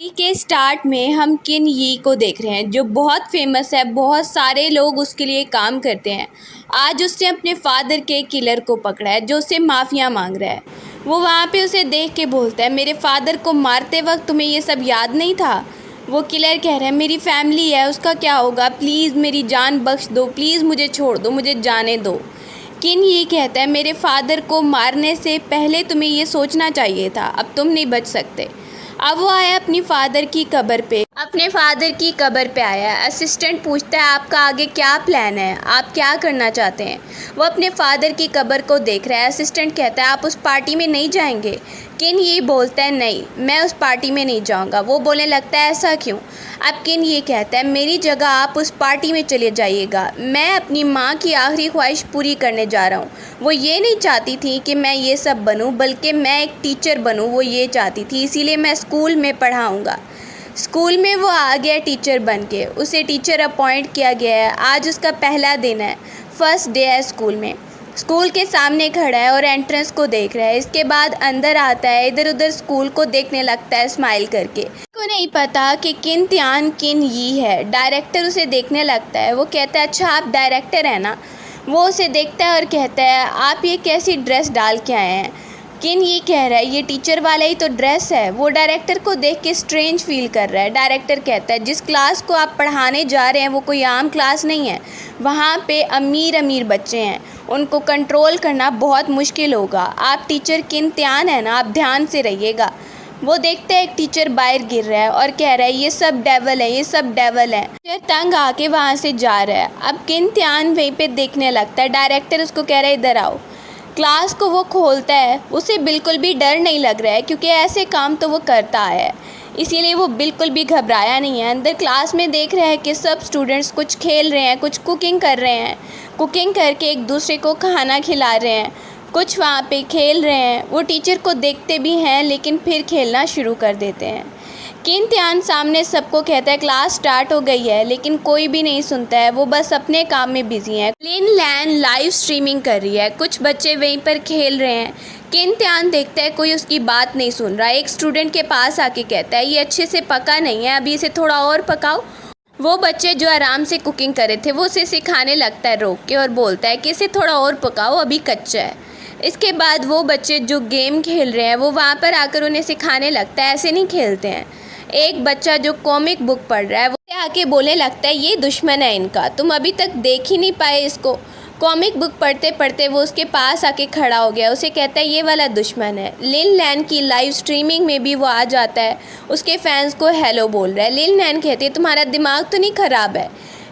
के स्टार्ट में हम किन यी को देख रहे हैं जो बहुत फेमस है। बहुत सारे लोग उसके लिए काम करते हैं। आज उसने अपने फादर के किलर को पकड़ा है जो उससे माफ़िया मांग रहा है। वो वहाँ पे उसे देख के बोलता है, मेरे फादर को मारते वक्त तुम्हें ये सब याद नहीं था। वो किलर कह रहा है, मेरी फैमिली है, उसका क्या होगा, प्लीज़ मेरी जान बख्श दो, प्लीज़ मुझे छोड़ दो, मुझे जाने दो। किन ये कहता है, मेरे फादर को मारने से पहले तुम्हें ये सोचना चाहिए था, अब तुम नहीं बच सकते। अब वो आया अपनी फादर की कब्र पे, अपने फादर की कब्र पे आया। असिस्टेंट पूछता है, आपका आगे क्या प्लान है, आप क्या करना चाहते हैं। वो अपने फादर की कब्र को देख रहा है। असिस्टेंट कहता है, आप उस पार्टी में नहीं जाएंगे। किन ये बोलता है, नहीं मैं उस पार्टी में नहीं जाऊंगा। वो बोलने लगता है, ऐसा क्यों। अब किन ये कहता है, मेरी जगह आप उस पार्टी में चले जाइएगा, मैं अपनी माँ की आखिरी ख्वाहिश पूरी करने जा रहा हूँ। वो ये नहीं चाहती थी कि मैं ये सब बनूँ, बल्कि मैं एक टीचर बनूँ, वो ये चाहती थी, इसीलिए मैं स्कूल में पढ़ाऊँगा। स्कूल में वो आ गया टीचर बन के, उसे टीचर अपॉइंट किया गया है। आज उसका पहला दिन है, फर्स्ट डे है स्कूल में। स्कूल के सामने खड़ा है और एंट्रेंस को देख रहा है। इसके बाद अंदर आता है, इधर उधर स्कूल को देखने लगता है स्माइल करके। को नहीं पता कि किन त्यान किन यी है। डायरेक्टर उसे देखने लगता है। वो कहता है, अच्छा आप डायरेक्टर हैं ना। वो उसे देखता है और कहता है, आप ये कैसी ड्रेस डाल के आए हैं। किन ये कह रहा है, ये टीचर वाला ही तो ड्रेस है। वो डायरेक्टर को देख के स्ट्रेंज फील कर रहा है। डायरेक्टर कहता है, जिस क्लास को आप पढ़ाने जा रहे हैं वो कोई आम क्लास नहीं है। वहाँ पे अमीर अमीर बच्चे हैं, उनको कंट्रोल करना बहुत मुश्किल होगा। आप टीचर किन त्यान है ना, आप ध्यान से रहिएगा। वो देखते हैं एक टीचर बाहर गिर रहा है और कह रहा है, ये सब डेवल है, ये सब डेवल है। टीचर तंग आके वहाँ से जा रहा है। अब किन त्यान वहीं पे देखने लगता है। डायरेक्टर उसको कह रहा है, इधर आओ। क्लास को वो खोलता है। उसे बिल्कुल भी डर नहीं लग रहा है क्योंकि ऐसे काम तो वो करता है, इसीलिए वो बिल्कुल भी घबराया नहीं है। अंदर क्लास में देख रहा है कि सब स्टूडेंट्स कुछ खेल रहे हैं, कुछ कुकिंग कर रहे हैं, कुकिंग करके एक दूसरे को खाना खिला रहे हैं, कुछ वहाँ पे खेल रहे हैं। वो टीचर को देखते भी हैं लेकिन फिर खेलना शुरू कर देते हैं। किन त्यान सामने सबको कहता है, क्लास स्टार्ट हो गई है, लेकिन कोई भी नहीं सुनता है। वो बस अपने काम में बिजी है। लिन लैन लाइव स्ट्रीमिंग कर रही है, कुछ बच्चे वहीं पर खेल रहे हैं। किन त्यान देखता है कोई उसकी बात नहीं सुन रहा। एक स्टूडेंट के पास आके कहता है, ये अच्छे से पका नहीं है, अभी इसे थोड़ा और पकाओ। वो बच्चे जो आराम से कुकिंग कर रहे थे वो उसे सिखाने लगता है रोक के, और बोलता है कि इसे थोड़ा और पकाओ, अभी कच्चा है। इसके बाद वो बच्चे जो गेम खेल रहे हैं वो वहाँ पर आकर उन्हें सिखाने लगता है, ऐसे नहीं खेलते हैं। एक बच्चा जो कॉमिक बुक पढ़ रहा है वो आके बोलने लगता है, ये दुश्मन है इनका, तुम अभी तक देख ही नहीं पाए इसको। कॉमिक बुक पढ़ते पढ़ते वो उसके पास आके खड़ा हो गया। उसे कहता है, ये वाला दुश्मन है। लिन लैन की लाइव स्ट्रीमिंग में भी वो आ जाता है, उसके फैंस को हेलो बोल रहा है। लिन लैन कहती है, तुम्हारा दिमाग तो नहीं ख़राब है।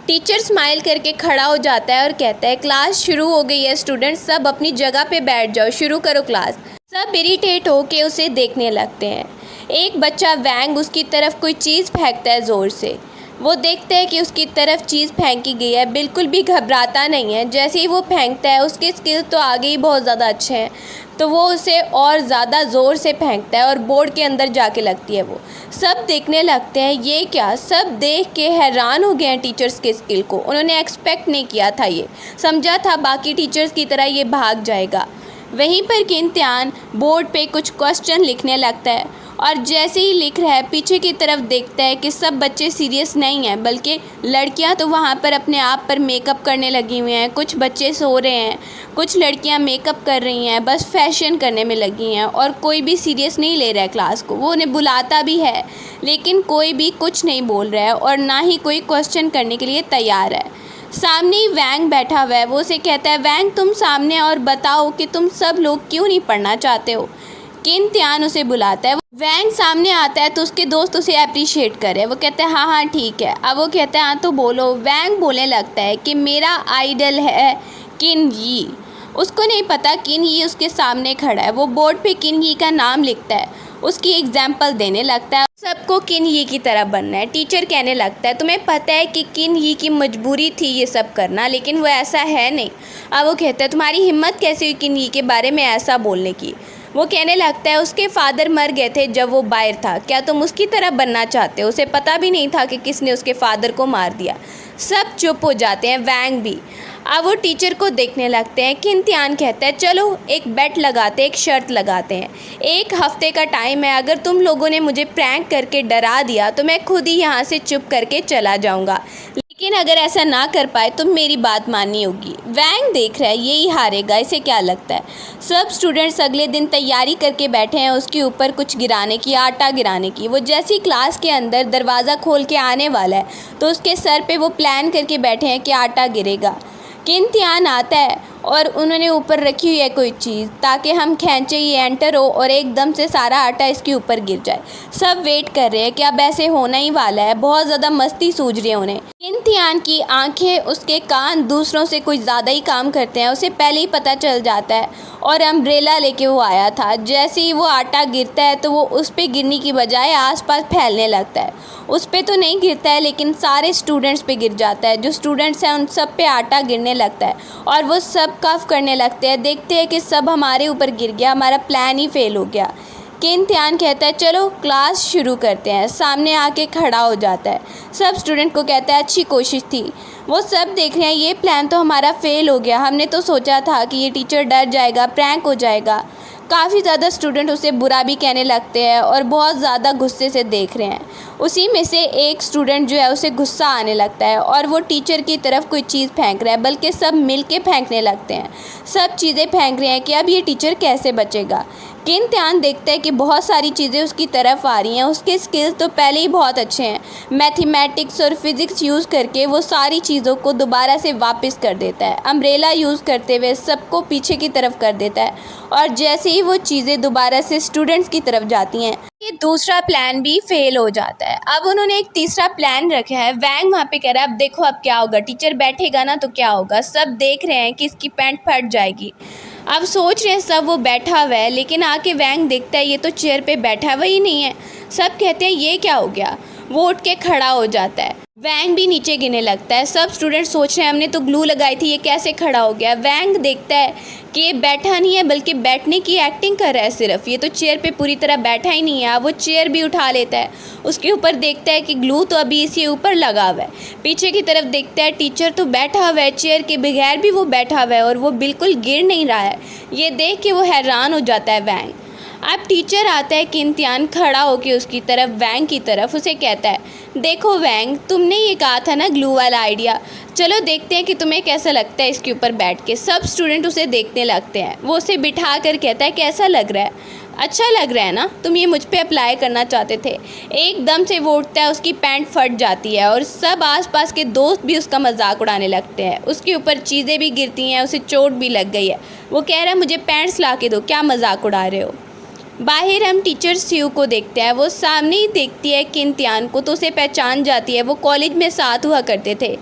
टीचर स्माइल करके खड़ा हो जाता है और कहता है, क्लास शुरू हो गई है, स्टूडेंट्स सब अपनी जगह पे बैठ जाओ, शुरू करो क्लास। सब इरिटेट होके उसे देखने लगते हैं। एक बच्चा वैंग उसकी तरफ कोई चीज़ फेंकता है ज़ोर से। वो देखता है कि उसकी तरफ चीज़ फेंकी गई है, बिल्कुल भी घबराता नहीं है। जैसे ही वो फेंकता है, उसके स्किल तो आगे ही बहुत ज़्यादा अच्छे हैं, तो वो उसे और ज़्यादा ज़ोर से फेंकता है और बोर्ड के अंदर जाके लगती है। वो सब देखने लगते हैं, ये क्या। सब देख के हैरान हो गए हैं टीचर्स के स्किल को। उन्होंने एक्सपेक्ट नहीं किया था, ये समझा था बाकी टीचर्स की तरह ये भाग जाएगा। वहीं पर किन त्यान बोर्ड पे कुछ क्वेश्चन लिखने लगता है, और जैसे ही लिख रहा है पीछे की तरफ देखता है कि सब बच्चे सीरियस नहीं हैं, बल्कि लड़कियां तो वहाँ पर अपने आप पर मेकअप करने लगी हुई हैं, कुछ बच्चे सो रहे हैं, कुछ लड़कियां मेकअप कर रही हैं, बस फैशन करने में लगी हैं, और कोई भी सीरियस नहीं ले रहा है क्लास को। वो उन्हें बुलाता भी है लेकिन कोई भी कुछ नहीं बोल रहा है और ना ही कोई क्वेश्चन करने के लिए तैयार है। सामने ही वैंग बैठा हुआ है। वो उसे कहता है, वैंग तुम सामने और बताओ कि तुम सब लोग क्यों नहीं पढ़ना चाहते हो। किन त्यान उसे बुलाता है। वैंग सामने आता है तो उसके दोस्त उसे अप्रिशिएट करे। वो कहते हैं, हाँ हाँ ठीक है। अब वो कहता है, हाँ तो बोलो। वैंग बोलने लगता है कि मेरा आइडल है किन यी। उसको नहीं पता किन यी उसके सामने खड़ा है। वो बोर्ड पे किन यी का नाम लिखता है, उसकी एग्जाम्पल देने लगता है। सबको किन यी की तरह बनना है। टीचर कहने लगता है, तुम्हें पता है कि किन यी की मजबूरी थी ये सब करना, लेकिन वो ऐसा है नहीं। अब वो कहता है, तुम्हारी हिम्मत कैसे हुई किन यी के बारे में ऐसा बोलने की। वो कहने लगता है उसके फादर मर गए थे जब वो बाहर था, क्या तुम उसकी तरह बनना चाहते हो? उसे पता भी नहीं था कि किसने उसके फादर को मार दिया। सब चुप हो जाते हैं, वैंग भी। अब वो टीचर को देखने लगते हैं। किन तियान कहता है चलो एक बेट लगाते, एक शर्त लगाते हैं। 1 हफ्ते का टाइम है, अगर तुम लोगों ने मुझे प्रैंक करके डरा दिया तो मैं खुद ही यहाँ से चुप करके चला जाऊँगा, लेकिन अगर ऐसा ना कर पाए तो मेरी बात माननी होगी। वैंग देख रहा है यही हारेगा, इसे क्या लगता है। सब स्टूडेंट्स अगले दिन तैयारी करके बैठे हैं उसके ऊपर कुछ गिराने की, आटा गिराने की। वो जैसे ही क्लास के अंदर दरवाज़ा खोल के आने वाला है तो उसके सर पे वो प्लान करके बैठे हैं कि आटा गिरेगा। किन तियान आता है और उन्होंने ऊपर रखी हुई है कोई चीज़ ताकि हम खींचे ये एंटर हो और एकदम से सारा आटा इसके ऊपर गिर जाए। सब वेट कर रहे हैं कि अब ऐसे होना ही वाला है, बहुत ज़्यादा मस्ती सूझ रही है उन्हें। किन तियान की आंखें, उसके कान दूसरों से कुछ ज़्यादा ही काम करते हैं, उसे पहले ही पता चल जाता है और अम्ब्रेला लेके वो आया था। जैसे ही वो आटा गिरता है तो वो उस पर गिरने की बजाय आसपास फैलने लगता है। उस पे तो नहीं गिरता है लेकिन सारे स्टूडेंट्स पे गिर जाता है। जो स्टूडेंट्स हैं उन सब पे आटा गिरने लगता है और वो सब कफ करने लगते हैं। देखते हैं कि सब हमारे ऊपर गिर गया, हमारा प्लान ही फेल हो गया। किन तियान कहता है चलो क्लास शुरू करते हैं। सामने आके खड़ा हो जाता है, सब स्टूडेंट को कहता है अच्छी कोशिश थी। वो सब देख रहे हैं ये प्लान तो हमारा फेल हो गया, हमने तो सोचा था कि ये टीचर डर जाएगा, प्रैंक हो जाएगा। काफ़ी ज़्यादा स्टूडेंट उसे बुरा भी कहने लगते हैं और बहुत ज़्यादा गुस्से से देख रहे हैं। उसी में से एक स्टूडेंट जो है उसे गुस्सा आने लगता है और वो टीचर की तरफ कोई चीज़ फेंक रहा है, बल्कि सब मिल के फेंकने लगते हैं। सब चीज़ें फेंक रहे हैं कि अब ये टीचर कैसे बचेगा। किन तियान देखता है कि बहुत सारी चीज़ें उसकी तरफ आ रही हैं। उसके स्किल्स तो पहले ही बहुत अच्छे हैं, मैथमेटिक्स और फिज़िक्स यूज़ करके वो सारी चीज़ों को दोबारा से वापस कर देता है। अम्ब्रेला यूज़ करते हुए सबको पीछे की तरफ कर देता है और जैसे ही वो चीज़ें दोबारा से स्टूडेंट्स की तरफ जाती हैं, ये दूसरा प्लान भी फेल हो जाता है। अब उन्होंने एक तीसरा प्लान रखा है। वैंग वहाँ पे कह रहा है अब देखो अब क्या होगा, टीचर बैठेगा ना तो क्या होगा। सब देख रहे हैं कि इसकी पैंट फट जाएगी। अब सोच रहे हैं सब वो बैठा हुआ है, लेकिन आके वैंग देखता है ये तो चेयर पे बैठा हुआ ही नहीं है। सब कहते हैं ये क्या हो गया। वो उठ के खड़ा हो जाता है। वैंग भी नीचे गिरने लगता है। सब स्टूडेंट सोच रहे हैं हमने तो ग्लू लगाई थी, ये कैसे खड़ा हो गया। वैंग देखता है कि ये बैठा नहीं है बल्कि बैठने की एक्टिंग कर रहा है सिर्फ, ये तो चेयर पे पूरी तरह बैठा ही नहीं है। वो चेयर भी उठा लेता है, उसके ऊपर देखता है कि ग्लू तो अभी इसी ऊपर लगा हुआ है। पीछे की तरफ देखता है टीचर तो बैठा हुआ है, चेयर के बगैर भी वो बैठा हुआ है और वो बिल्कुल गिर नहीं रहा है। ये देख के वो हैरान हो जाता है वैंग। अब टीचर आता है। किन तियान खड़ा होकर उसकी तरफ, वैंग की तरफ, उसे कहता है देखो वैंग, तुमने ये कहा था ना ग्लू वाला आइडिया, चलो देखते हैं कि तुम्हें कैसा लगता है इसके ऊपर बैठ के। सब स्टूडेंट उसे देखने लगते हैं। वो उसे बिठा कर कहता है कैसा लग रहा है, अच्छा लग रहा है ना, तुम ये मुझ पे अप्लाई करना चाहते थे। एकदम से वो उठता है, उसकी पैंट फट जाती है और सब आसपास के दोस्त भी उसका मजाक उड़ाने लगते हैं। उसके ऊपर चीज़ें भी गिरती हैं, उसे चोट भी लग गई है। वो कह रहा है मुझे पैंट्स ला के दो, क्या मजाक उड़ा रहे हो। बाहर हम टीचर स्यू को देखते हैं। वो सामने ही देखती है किन तियान को तो उसे पहचान जाती है, वो कॉलेज में साथ हुआ करते थे।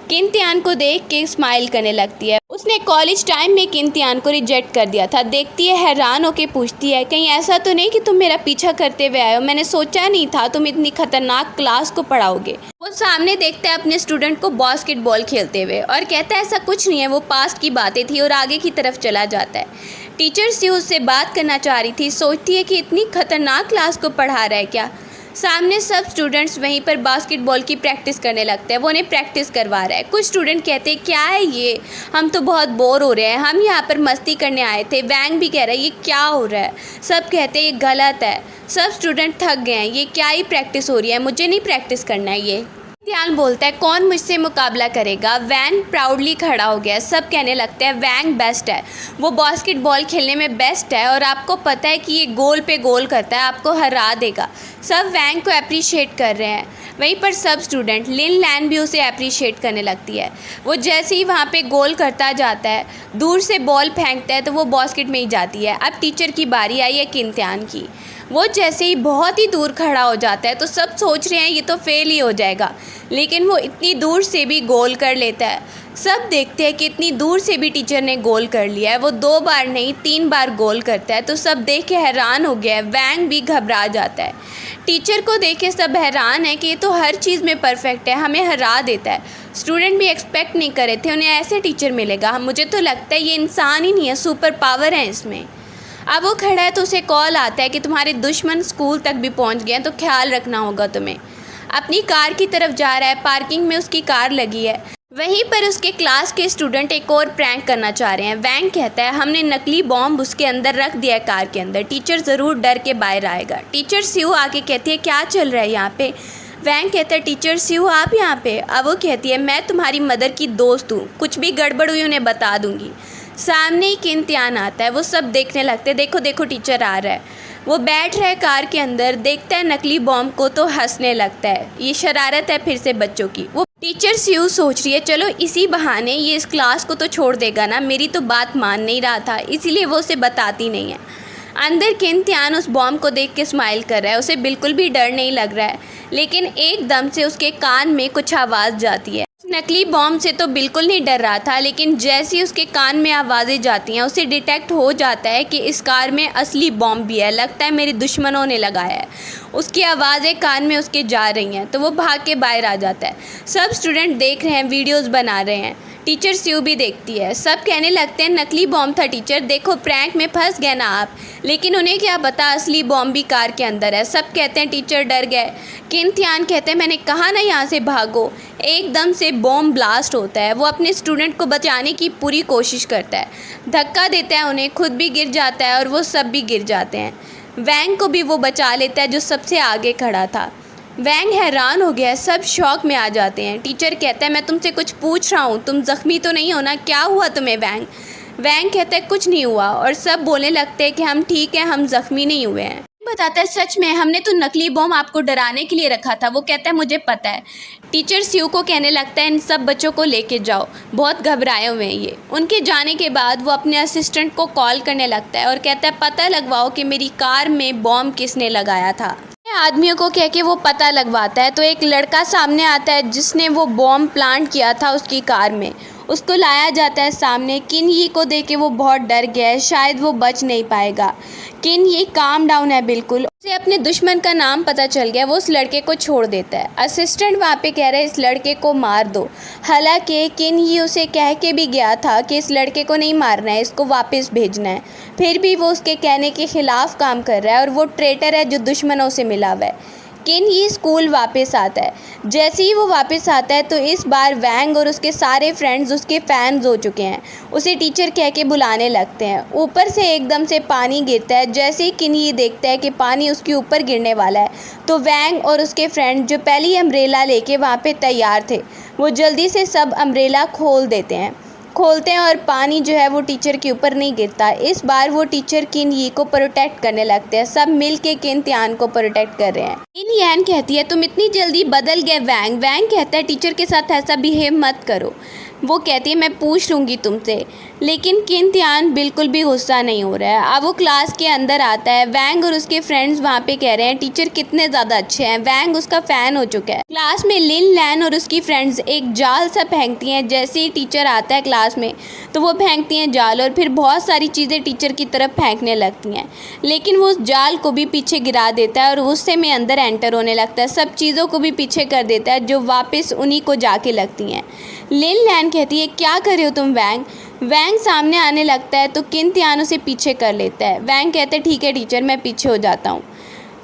किन तियान को देख के स्माइल करने लगती है। उसने कॉलेज टाइम में किन तियान को रिजेक्ट कर दिया था। देखती है, हैरान होके पूछती है कहीं ऐसा तो नहीं कि तुम मेरा पीछा करते हुए आए हो, मैंने सोचा नहीं था तुम इतनी खतरनाक क्लास को पढ़ाओगे। वो सामने देखता है अपने स्टूडेंट को बास्केटबॉल खेलते हुए और कहता है ऐसा कुछ नहीं है, वो पास्ट की बातें थी, और आगे की तरफ चला जाता है। टीचर से उससे बात करना चाह रही थी, सोचती है कि इतनी खतरनाक क्लास को पढ़ा रहा है क्या। सामने सब स्टूडेंट्स वहीं पर बास्केटबॉल की प्रैक्टिस करने लगते हैं, वो उन्हें प्रैक्टिस करवा रहा है। कुछ स्टूडेंट कहते हैं क्या है ये, हम तो बहुत बोर हो रहे हैं, हम यहाँ पर मस्ती करने आए थे। वैंग भी कह रहा है ये क्या हो रहा है। सब कहते हैं ये गलत है। सब स्टूडेंट थक गए हैं, ये क्या ही प्रैक्टिस हो रही है, मुझे नहीं प्रैक्टिस करना है ये। तियान बोलता है कौन मुझसे मुकाबला करेगा। वैंग प्राउडली खड़ा हो गया। सब कहने लगते हैं वैंग बेस्ट है, वो बास्केटबॉल खेलने में बेस्ट है और आपको पता है कि ये गोल पे गोल करता है, आपको हरा देगा। सब वैंग को अप्रिशिएट कर रहे हैं। वहीं पर सब स्टूडेंट, लिन लैन भी उसे अप्रिशिएट करने लगती है। वो जैसे ही वहाँ पे गोल करता जाता है, दूर से बॉल फेंकता है तो वो बास्केट में ही जाती है। अब टीचर की बारी आई है किन तियान की। वो जैसे ही बहुत ही दूर खड़ा हो जाता है तो सब सोच रहे हैं ये तो फेल ही हो जाएगा, लेकिन वो इतनी दूर से भी गोल कर लेता है। सब देखते हैं कि इतनी दूर से भी टीचर ने गोल कर लिया है। वो 2 बार नहीं 3 बार गोल करता है तो सब देख के हैरान हो गया है। वैंग भी घबरा जाता है। टीचर को देख के सब हैरान है कि ये तो हर चीज़ में परफेक्ट है, हमें हरा देता है। स्टूडेंट भी एक्सपेक्ट नहीं करे थे उन्हें ऐसे टीचर मिलेगा। मुझे तो लगता है ये इंसान ही नहीं है, सुपर पावर है इसमें। अब वो खड़ा है तो उसे कॉल आता है कि तुम्हारे दुश्मन स्कूल तक भी पहुंच गए हैं, तो ख्याल रखना होगा तुम्हें। अपनी कार की तरफ जा रहा है, पार्किंग में उसकी कार लगी है। वहीं पर उसके क्लास के स्टूडेंट एक और प्रैंक करना चाह रहे हैं। वैंग कहता है हमने नकली बॉम्ब उसके अंदर रख दिया है कार के अंदर, टीचर ज़रूर डर के बाहर आएगा। टीचर स्यू आके कहती है क्या चल रहा है यहाँ पे। वैंग कहता है टीचर स्यू आप यहाँ पे। अब वो कहती है मैं तुम्हारी मदर की दोस्त हूँ, कुछ भी गड़बड़ हुई उन्हें बता दूँगी। सामने ही किन त्यान आता है, वो सब देखने लगते हैं, देखो देखो टीचर आ रहा है। वो बैठ रहा है कार के अंदर, देखता है नकली बॉम्ब को तो हंसने लगता है। ये शरारत है फिर से बच्चों की। वो टीचर स्यू सोच रही है चलो इसी बहाने ये इस क्लास को तो छोड़ देगा ना, मेरी तो बात मान नहीं रहा था, इसीलिए वो उसे बताती नहीं है। अंदर किन त्यान उस बॉम्ब को देख के स्माइल कर रहा है, उसे बिल्कुल भी डर नहीं लग रहा है। लेकिन एकदम से उसके कान में कुछ आवाज़ जाती है। नकली बॉम्ब से तो बिल्कुल नहीं डर रहा था, लेकिन जैसे ही उसके कान में आवाज़ें जाती हैं उसे डिटेक्ट हो जाता है कि इस कार में असली बॉम्ब भी है, लगता है मेरे दुश्मनों ने लगाया है। उसकी आवाज़ें कान में उसके जा रही हैं तो वो भाग के बाहर आ जाता है। सब स्टूडेंट देख रहे हैं, वीडियोस बना रहे हैं। टीचर स्यू भी देखती है। सब कहने लगते हैं नकली बॉम्ब था टीचर, देखो प्रैंक में फंस गए ना आप। लेकिन उन्हें क्या पता असली बॉम्ब भी कार के अंदर है। सब कहते हैं टीचर डर गए। किन त्यान कहते हैं मैंने कहा ना यहाँ से भागो। एकदम से बॉम्ब ब्लास्ट होता है। वो अपने स्टूडेंट को बचाने की पूरी कोशिश करता है, धक्का देता है उन्हें, खुद भी गिर जाता है और वो सब भी गिर जाते हैं। वैंग को भी वो बचा लेता है जो सबसे आगे खड़ा था। वैंग हैरान हो गया है, सब शॉक में आ जाते हैं। टीचर कहता है मैं तुमसे कुछ पूछ रहा हूँ, तुम ज़ख्मी तो नहीं हो ना, क्या हुआ तुम्हें वैंग। वैंग कहता है कुछ नहीं हुआ और सब बोलने लगते हैं कि हम ठीक हैं, हम ज़ख्मी नहीं हुए हैं। बताता है सच में हमने तो नकली बॉम्ब आपको डराने के लिए रखा था। वो कहता है मुझे पता है। टीचर स्यू को कहने लगता है इन सब बच्चों को लेके जाओ, बहुत घबराए हुए हैं ये। उनके जाने के बाद वो अपने असिस्टेंट को कॉल करने लगता है और कहता है पता लगवाओ कि मेरी कार में बॉम्ब किसने लगाया था। आदमियों को कह के वो पता लगवाता है तो एक लड़का सामने आता है जिसने वो बॉम्ब प्लांट किया था उसकी कार में। उसको लाया जाता है सामने। किन यी को देख के वो बहुत डर गया है, शायद वो बच नहीं पाएगा। किन यी काम डाउन है बिल्कुल। उसे अपने दुश्मन का नाम पता चल गया, वो उस लड़के को छोड़ देता है। असिस्टेंट वहाँ पे कह रहा है इस लड़के को मार दो। हालांकि किन यी उसे कह के भी गया था कि इस लड़के को नहीं मारना है, इसको वापस भेजना है। फिर भी वो उसके कहने के ख़िलाफ़ काम कर रहा है और वो ट्रेटर है जो दुश्मनों से मिला हुआ है। किन यी स्कूल वापस आता है। जैसे ही वो वापस आता है तो इस बार वैंग और उसके सारे फ्रेंड्स उसके फैंस हो चुके हैं। उसे टीचर कह के बुलाने लगते हैं। ऊपर से एकदम से पानी गिरता है। जैसे ही किन यी देखता है कि पानी उसके ऊपर गिरने वाला है तो वैंग और उसके फ्रेंड जो पहली अम्ब्रेला लेके वहाँ पे तैयार थे वो जल्दी से सब अम्ब्रेला खोलते हैं और पानी जो है वो टीचर के ऊपर नहीं गिरता। इस बार वो टीचर किन यी को प्रोटेक्ट करने लगते हैं। सब मिल के किन त्यान को प्रोटेक्ट कर रहे हैं। किन यान कहती है तुम इतनी जल्दी बदल गए वैंग। वैंग कहता है टीचर के साथ ऐसा बिहेव मत करो। वो कहती है मैं पूछ लूँगी तुमसे। लेकिन किन त्यान बिल्कुल भी गुस्सा नहीं हो रहा है। अब वो क्लास के अंदर आता है। वैंग और उसके फ्रेंड्स वहाँ पे कह रहे हैं टीचर कितने ज़्यादा अच्छे हैं। वैंग उसका फ़ैन हो चुका है। क्लास में लिन लैन और उसकी फ्रेंड्स एक जाल सा फेंकती हैं। जैसे ही टीचर आता है क्लास में तो वो फेंकती हैं जाल और फिर बहुत सारी चीज़ें टीचर की तरफ फेंकने लगती हैं। लेकिन वो उस जाल को भी पीछे गिरा देता है और गुस्से में अंदर एंटर होने लगता है। सब चीज़ों को भी पीछे कर देता है जो वापस उन्हीं को जाके लगती हैं। लिन लैन कहती है क्या कर रहे हो तुम वैंग। वैंग सामने आने लगता है तो किन त्यान उसे पीछे कर लेता है। वैंग कहते हैं ठीक है टीचर मैं पीछे हो जाता हूँ।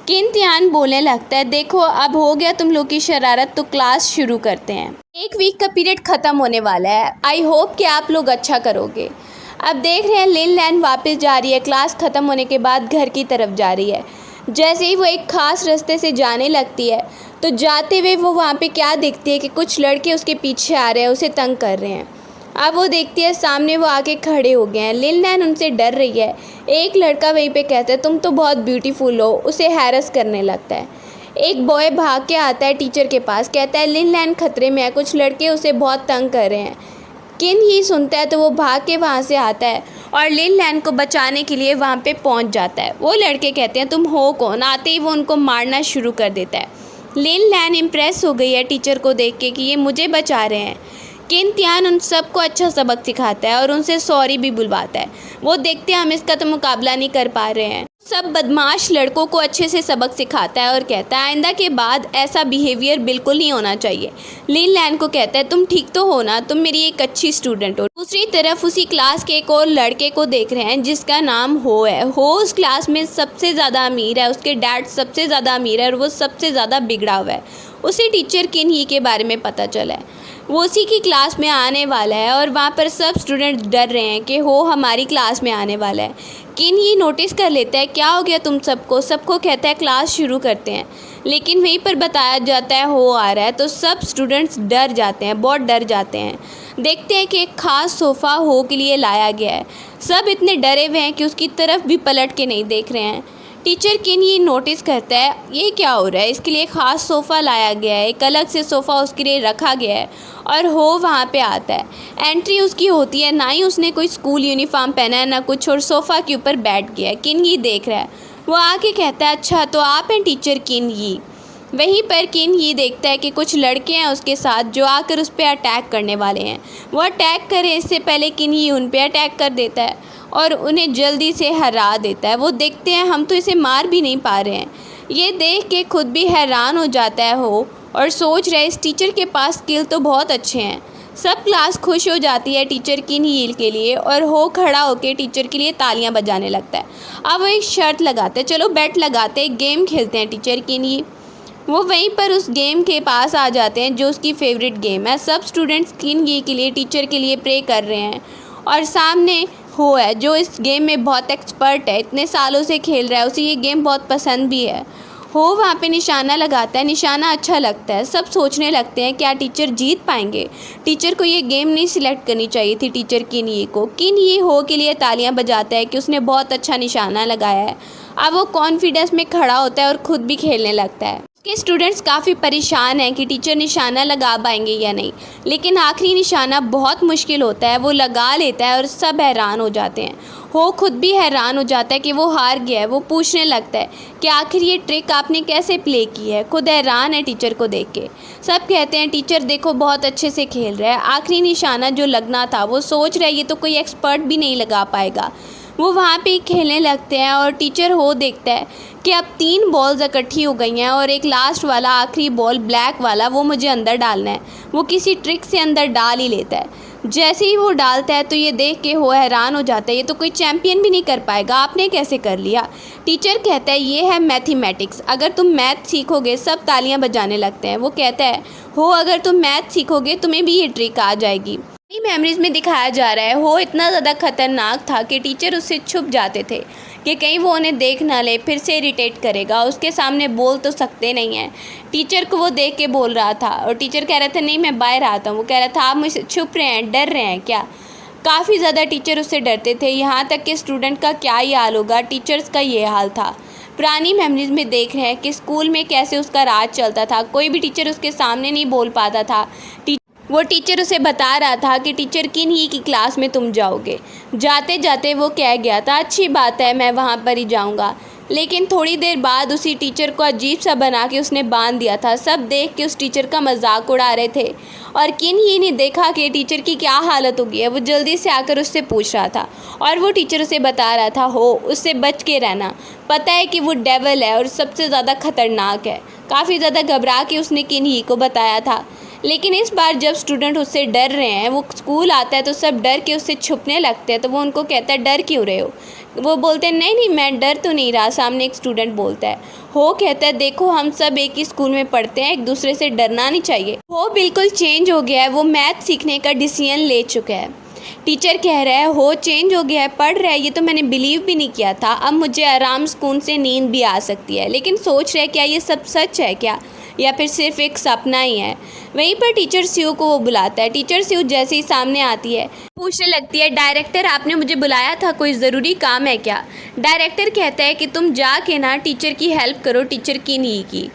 किन त्यान बोलने लगता है देखो अब हो गया तुम लोग की शरारत, तो क्लास शुरू करते हैं। 1 वीक का पीरियड ख़त्म होने वाला है। आई होप कि आप लोग अच्छा करोगे। अब देख रहे हैं लिन लैन वापस जा रही है। क्लास ख़त्म होने के बाद घर की तरफ जा रही है। जैसे ही वो एक ख़ास रास्ते से जाने लगती है तो जाते हुए वो वहाँ पे क्या देखती है कि कुछ लड़के उसके पीछे आ रहे हैं, उसे तंग कर रहे हैं। अब वो देखती है सामने वो आके खड़े हो गए हैं। लिन लैन उनसे डर रही है। एक लड़का वहीं पे कहता है तुम तो बहुत ब्यूटीफुल हो, उसे हैरस करने लगता है। एक बॉय भाग के आता है टीचर के पास, कहता है लिन लैन खतरे में है, कुछ लड़के उसे बहुत तंग कर रहे हैं। किन ही सुनता है तो वो भाग के वहाँ से आता है और लिन लैन को बचाने के लिए वहाँ पे पहुँच जाता है। वो लड़के कहते हैं तुम हो कौन। आते ही वो उनको मारना शुरू कर देता है। लिन लैन इम्प्रेस हो गई है टीचर को देख के कि ये मुझे बचा रहे हैं। किन त्यान उन सबको अच्छा सबक सिखाता है और उनसे सॉरी भी बुलवाता है। वो देखते हैं हम इसका तो मुकाबला नहीं कर पा रहे हैं। सब बदमाश लड़कों को अच्छे से सबक सिखाता है और कहता है आइंदा के बाद ऐसा बिहेवियर बिल्कुल नहीं होना चाहिए। लिन लैन को कहता है तुम ठीक तो हो ना, तुम मेरी एक अच्छी स्टूडेंट हो। दूसरी तरफ उसी क्लास के एक और लड़के को देख रहे हैं जिसका नाम हो है। हो उस क्लास में सबसे ज़्यादा अमीर है, उसके डैड सबसे ज़्यादा अमीर है और वो सबसे ज़्यादा बिगड़ा हुआ है। उसे टीचर किन ही के बारे में पता चला है, वो उसी की क्लास में आने वाला है और वहाँ पर सब स्टूडेंट डर रहे हैं कि हो हमारी क्लास में आने वाला है। किन ही नोटिस कर लेता है क्या हो गया तुम सबको कहता है क्लास शुरू करते हैं, लेकिन वहीं पर बताया जाता है हो आ रहा है तो सब स्टूडेंट्स डर जाते हैं, बहुत डर जाते हैं। देखते हैं कि एक ख़ास सोफ़ा हो के लिए लाया गया है। सब इतने डरे हुए हैं कि उसकी तरफ भी पलट के नहीं देख रहे हैं। टीचर किन ये नोटिस करता है ये क्या हो रहा है, इसके लिए ख़ास सोफ़ा लाया गया है, एक अलग से सोफ़ा उसके लिए रखा गया है और हो वहाँ पे आता है। एंट्री उसकी होती है, ना ही उसने कोई स्कूल यूनिफॉर्म पहना है ना कुछ, और सोफ़ा के ऊपर बैठ गया है। किन ये देख रहा है, वो आके कहता है अच्छा तो आप हैं टीचर किन ये। वहीं पर किन ही देखता है कि कुछ लड़के हैं उसके साथ जो आकर उस पर अटैक करने वाले हैं। वो अटैक करे इससे पहले किन ही उन पर अटैक कर देता है और उन्हें जल्दी से हरा देता है। वो देखते हैं हम तो इसे मार भी नहीं पा रहे हैं। ये देख के खुद भी हैरान हो जाता है हो और सोच रहे इस टीचर के पास स्किल तो बहुत अच्छे हैं। सब क्लास खुश हो जाती है टीचर किन ही के लिए और हो खड़ा होकर टीचर के लिए तालियां बजाने लगता है। अब वो एक शर्त लगाते हैं, चलो बेट लगाते हैं, गेम खेलते हैं टीचर किन ही। वो वहीं पर उस गेम के पास आ जाते हैं जो उसकी फेवरेट गेम है। सब स्टूडेंट्स किन ही के लिए टीचर के लिए प्रे कर रहे हैं और सामने हो है जो इस गेम में बहुत एक्सपर्ट है, इतने सालों से खेल रहा है, उसे ये गेम बहुत पसंद भी है। हो वहाँ पे निशाना लगाता है, निशाना अच्छा लगता है। सब सोचने लगते हैं क्या टीचर जीत पाएंगे, टीचर को ये गेम नहीं सिलेक्ट करनी चाहिए थी टीचर किन ये को। किन ये हो के लिए तालियां बजाता है कि उसने बहुत अच्छा निशाना लगाया है। अब वो कॉन्फिडेंस में खड़ा होता है और ख़ुद भी खेलने लगता है। के स्टूडेंट्स काफ़ी परेशान हैं कि टीचर निशाना लगा पाएंगे या नहीं, लेकिन आखिरी निशाना बहुत मुश्किल होता है, वो लगा लेता है और सब हैरान हो जाते हैं। हो खुद भी हैरान हो जाता है कि वो हार गया है। वो पूछने लगता है कि आखिर ये ट्रिक आपने कैसे प्ले की है। खुद हैरान है टीचर को देख के। सब कहते हैं टीचर देखो बहुत अच्छे से खेल रहा है, आखिरी निशाना जो लगना था वो सोच रहा है ये तो कोई एक्सपर्ट भी नहीं लगा पाएगा। वो वहाँ पे खेलने लगते हैं और टीचर हो देखता है कि अब 3 बॉल्स इकट्ठी हो गई हैं और एक लास्ट वाला आखिरी बॉल ब्लैक वाला वो मुझे अंदर डालना है। वो किसी ट्रिक से अंदर डाल ही लेता है। जैसे ही वो डालता है तो ये देख के हो हैरान हो जाता है, ये तो कोई चैम्पियन भी नहीं कर पाएगा, आपने कैसे कर लिया। टीचर कहता है ये है मैथमेटिक्स, अगर तुम मैथ सीखोगे। सब तालियां बजाने लगते हैं। वो कहता है हो अगर तुम मैथ सीखोगे तुम्हें भी ये ट्रिक आ जाएगी। मेमोरीज में दिखाया जा रहा है हो इतना ज़्यादा खतरनाक था कि टीचर उससे छुप जाते थे कि कहीं वो उन्हें देख ना ले, फिर से इरिटेट करेगा। उसके सामने बोल तो सकते नहीं हैं। टीचर को वो देख के बोल रहा था और टीचर कह रहा था नहीं मैं बाहर आता हूँ। वो कह रहा था आप मुझसे छुप रहे हैं, डर रहे हैं क्या। काफ़ी ज़्यादा टीचर उससे डरते थे, यहाँ तक कि स्टूडेंट का क्या ही हाल होगा, टीचर्स का ये हाल था। पुरानी मेमोरीज में देख रहे हैं कि स्कूल में कैसे उसका राज चलता था, कोई भी टीचर उसके सामने नहीं बोल पाता था। वो टीचर उसे बता रहा था कि टीचर किन ही की क्लास में तुम जाओगे। जाते जाते वो कह गया था अच्छी बात है मैं वहाँ पर ही जाऊँगा, लेकिन थोड़ी देर बाद उसी टीचर को अजीब सा बना के उसने बांध दिया था। सब देख के उस टीचर का मजाक उड़ा रहे थे और किन ही ने देखा कि टीचर की क्या हालत हो गई है। वो जल्दी से आकर उससे पूछ रहा था और वो टीचर उसे बता रहा था हो उससे बच के रहना, पता है कि वो डेविल है और सबसे ज़्यादा ख़तरनाक है। काफ़ी ज़्यादा घबरा के उसने किन ही को बताया था। लेकिन इस बार जब स्टूडेंट उससे डर रहे हैं, वो स्कूल आता है तो सब डर के उससे छुपने लगते हैं। तो वो उनको कहता है डर क्यों रहे हो। वो बोलते हैं नहीं नहीं मैं डर तो नहीं रहा। सामने एक स्टूडेंट बोलता है। हो कहता है देखो हम सब एक ही स्कूल में पढ़ते हैं, एक दूसरे से डरना नहीं चाहिए। वो बिल्कुल चेंज हो गया है, वो मैथ सीखने का डिसीजन ले चुका है। टीचर कह रहा है हो चेंज हो गया है, पढ़ रहा है, ये तो मैंने बिलीव भी नहीं किया था। अब मुझे आराम सुकून से नींद भी आ सकती है। लेकिन सोच रहे क्या ये सब सच है क्या या फिर सिर्फ एक सपना ही है। वहीं पर टीचर स्यू को वो बुलाता है। टीचर स्यू जैसे ही सामने आती है पूछने लगती है डायरेक्टर आपने मुझे बुलाया था, कोई ज़रूरी काम है क्या। डायरेक्टर कहता है कि तुम जाके ना टीचर की हेल्प करो, टीचर किन ही की।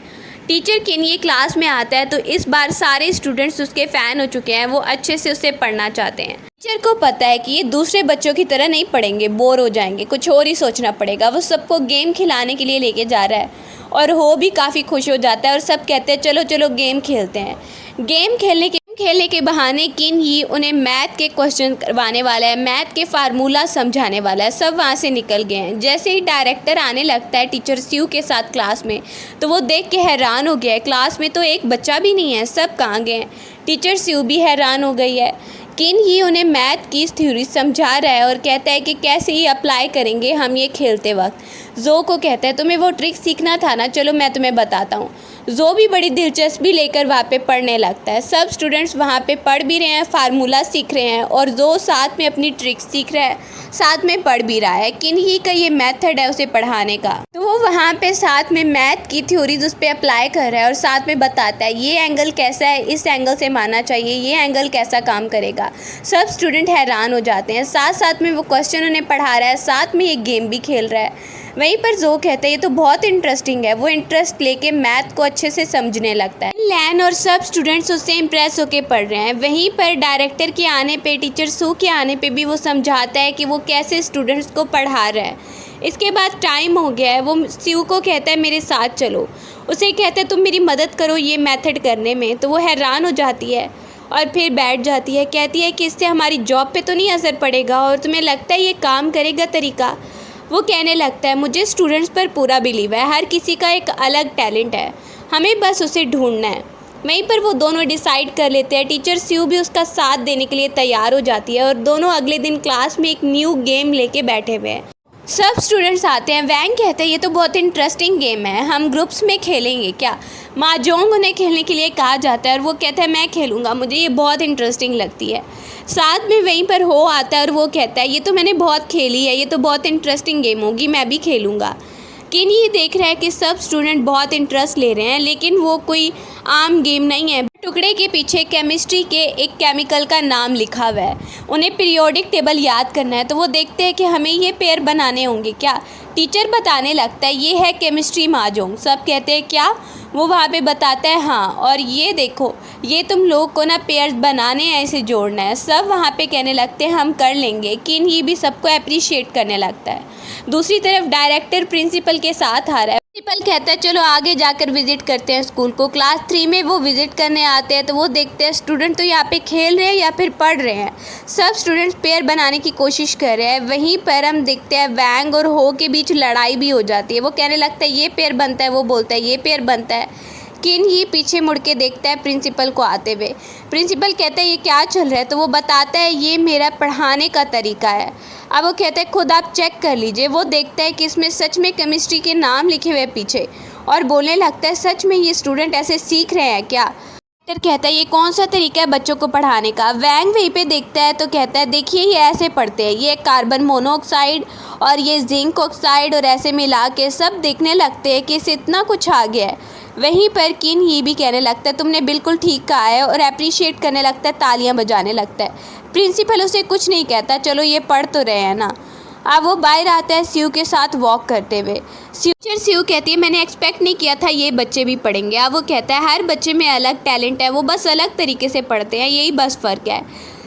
टीचर किन ये क्लास में आता है तो इस बार सारे स्टूडेंट्स उसके फ़ैन हो चुके हैं, वो अच्छे से उसे पढ़ना चाहते हैं। टीचर को पता है कि ये दूसरे बच्चों की तरह नहीं पढ़ेंगे, बोर हो जाएंगे, कुछ और ही सोचना पड़ेगा। वो सबको गेम खिलाने के लिए लेके जा रहा है और हो भी काफ़ी खुश हो जाता है और सब कहते हैं चलो चलो गेम खेलते हैं। गेम खेलने के खेलने के बहाने किन ही उन्हें मैथ के क्वेश्चन करवाने वाला है, मैथ के फार्मूला समझाने वाला है। सब वहाँ से निकल गए हैं। जैसे ही डायरेक्टर आने लगता है टीचर स्यू के साथ क्लास में, तो वो देख के हैरान हो गया है, क्लास में तो एक बच्चा भी नहीं है, सब कहाँ गए हैं। टीचर स्यू भी हैरान हो गई है। किन ही उन्हें मैथ की थ्योरी समझा रहा है और कहता है कि कैसे ही अप्लाई करेंगे हम ये खेलते वक्त। जो को कहता है तुम्हें वो ट्रिक सीखना था ना, चलो मैं तुम्हें बताता हूँ। जो भी बड़ी दिलचस्पी लेकर वहाँ पे पढ़ने लगता है। सब स्टूडेंट्स वहाँ पे पढ़ भी रहे हैं, फार्मूला सीख रहे हैं, और जो साथ में अपनी ट्रिक सीख रहा है, साथ में पढ़ भी रहा है। किन ही का ये मेथड है उसे पढ़ाने का। तो वो वहाँ पे साथ में मैथ की थ्योरीज उस पर अप्लाई कर रहा है और साथ में बताता है ये एंगल कैसा है, इस एंगल से मारना चाहिए, ये एंगल कैसा काम करेगा। सब स्टूडेंट हैरान हो जाते हैं। साथ साथ में वो क्वेश्चन उन्हें पढ़ा रहा है, साथ में ये गेम भी खेल रहा है। वहीं पर जो कहता है ये तो बहुत इंटरेस्टिंग है। वो इंटरेस्ट लेके मैथ को अच्छे से समझने लगता है। लैन और सब स्टूडेंट्स उससे इम्प्रेस होके पढ़ रहे हैं। वहीं पर डायरेक्टर के आने पे, टीचर सू के आने पे भी वो समझाता है कि वो कैसे स्टूडेंट्स को पढ़ा रहा है। इसके बाद टाइम हो गया है। वो स्यू को कहता है मेरे साथ चलो। उसे कहता है तुम मेरी मदद करो ये मेथड करने में। तो वो हैरान हो जाती है और फिर बैठ जाती है। कहती है कि इससे हमारी जॉब पे तो नहीं असर पड़ेगा, और तुम्हें लगता है ये काम करेगा तरीका। वो कहने लगता है मुझे स्टूडेंट्स पर पूरा बिलीव है, हर किसी का एक अलग टैलेंट है, हमें बस उसे ढूंढना है। वहीं पर वो दोनों डिसाइड कर लेते हैं। टीचर स्यू भी उसका साथ देने के लिए तैयार हो जाती है और दोनों अगले दिन क्लास में एक न्यू गेम लेके बैठे हुए हैं। सब स्टूडेंट्स आते हैं। वैंग कहते हैं ये तो बहुत इंटरेस्टिंग गेम है, हम ग्रुप्स में खेलेंगे क्या। माजोंग उन्हें खेलने के लिए कहा जाता है और वो कहता है मैं खेलूँगा, मुझे ये बहुत इंटरेस्टिंग लगती है। साथ में वहीं पर हो आता है और वो कहता है ये तो मैंने बहुत खेली है, ये तो बहुत इंटरेस्टिंग गेम होगी, मैं भी खेलूँगा। किन ये देख रहा है कि सब स्टूडेंट बहुत इंटरेस्ट ले रहे हैं, लेकिन वो कोई आम गेम नहीं है। टुकड़े के पीछे केमिस्ट्री के एक केमिकल का नाम लिखा हुआ है। उन्हें पीरियोडिक टेबल याद करना है। तो वो देखते हैं कि हमें ये पेयर बनाने होंगे क्या। टीचर बताने लगता है ये है केमिस्ट्री माजोंग। सब कहते हैं क्या। वो वहाँ पे बताता है हाँ, और ये देखो ये तुम लोग को ना पेयर्स बनाने हैं, ऐसे जोड़ना है। सब वहाँ पे कहने लगते हैं हम कर लेंगे। किन ही भी सबको अप्रिशिएट करने लगता है। दूसरी तरफ डायरेक्टर प्रिंसिपल के साथ आ रहा है। प्रिंसिपल कहता है चलो आगे जाकर विजिट करते हैं स्कूल को। क्लास 3 में वो विजिट करने आते हैं तो वो देखते हैं स्टूडेंट तो यहाँ पे खेल रहे हैं या फिर पढ़ रहे हैं। सब स्टूडेंट्स पेयर बनाने की कोशिश कर रहे हैं। वहीं पर हम देखते हैं वैंग और हो के बीच लड़ाई भी हो जाती है। वो कहने लगता है ये पेयर बनता है, वो बोलता है ये पेयर बनता है। किन ही पीछे मुड़ के देखता है प्रिंसिपल को आते हुए। प्रिंसिपल कहता है ये क्या चल रहा है। तो वो बताता है ये मेरा पढ़ाने का तरीका है। अब वो कहता है खुद आप चेक कर लीजिए। वो देखता है कि इसमें सच में केमिस्ट्री के नाम लिखे हुए पीछे, और बोलने लगता है सच में ये स्टूडेंट ऐसे सीख रहे हैं क्या। डॉक्टर कहता है ये कौन सा तरीका है बच्चों को पढ़ाने का। वैंग वहीं पे देखता है तो कहता है देखिए ये ऐसे पढ़ते हैं, ये कार्बन मोनोऑक्साइड और ये जिंक ऑक्साइड, और ऐसे मिला के सब देखने लगते हैं कि इससे इतना कुछ आ गया है। वहीं पर किन ही भी कहने लगता है तुमने बिल्कुल ठीक कहा है, और अप्रिशिएट करने लगता है, तालियां बजाने लगता है। प्रिंसिपल उसे कुछ नहीं कहता, चलो ये पढ़ तो रहे हैं ना। अब वो बाहर आता है स्यू के साथ वॉक करते हुए। स्यू कहती है मैंने एक्सपेक्ट नहीं किया था ये बच्चे भी पढ़ेंगे। अब वो कहता है हर बच्चे में अलग टैलेंट है, वो बस अलग तरीके से पढ़ते हैं, यही बस फ़र्क है।